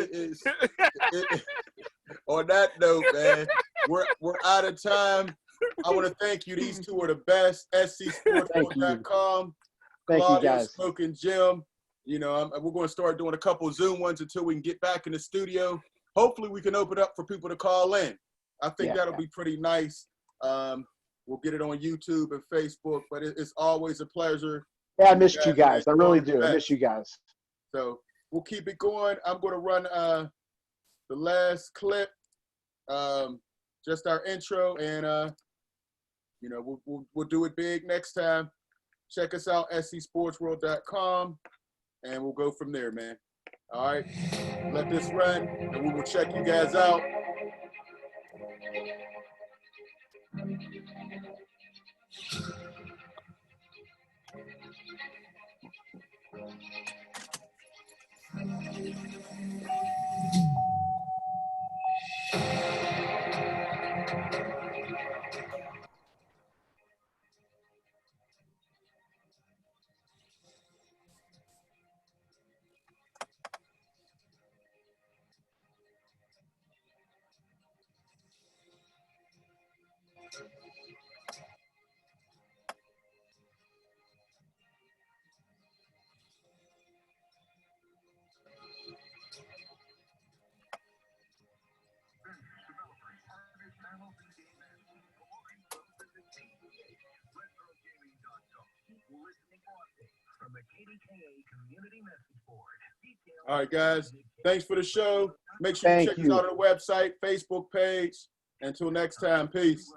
on that note, man, we're out of time. I want to thank you. These two are the best. scsportsworld.com.
Thank you, guys.
Smoking Jim. You know, we're going to start doing a couple Zoom ones until we can get back in the studio. Hopefully, we can open up for people to call in. I think that'll be pretty nice. We'll get it on YouTube and Facebook, but it's always a pleasure.
Yeah, I missed you guys. I really do. I miss you guys.
So we'll keep it going. I'm going to run the last clip, just our intro, and you know, we'll do it big next time. Check us out, scsportsworld.com, and we'll go from there, man. All right, let this run, and we will check you guys out. All right, guys. Thanks for the show. Make sure you check us out on the website, Facebook page. Until next time, peace.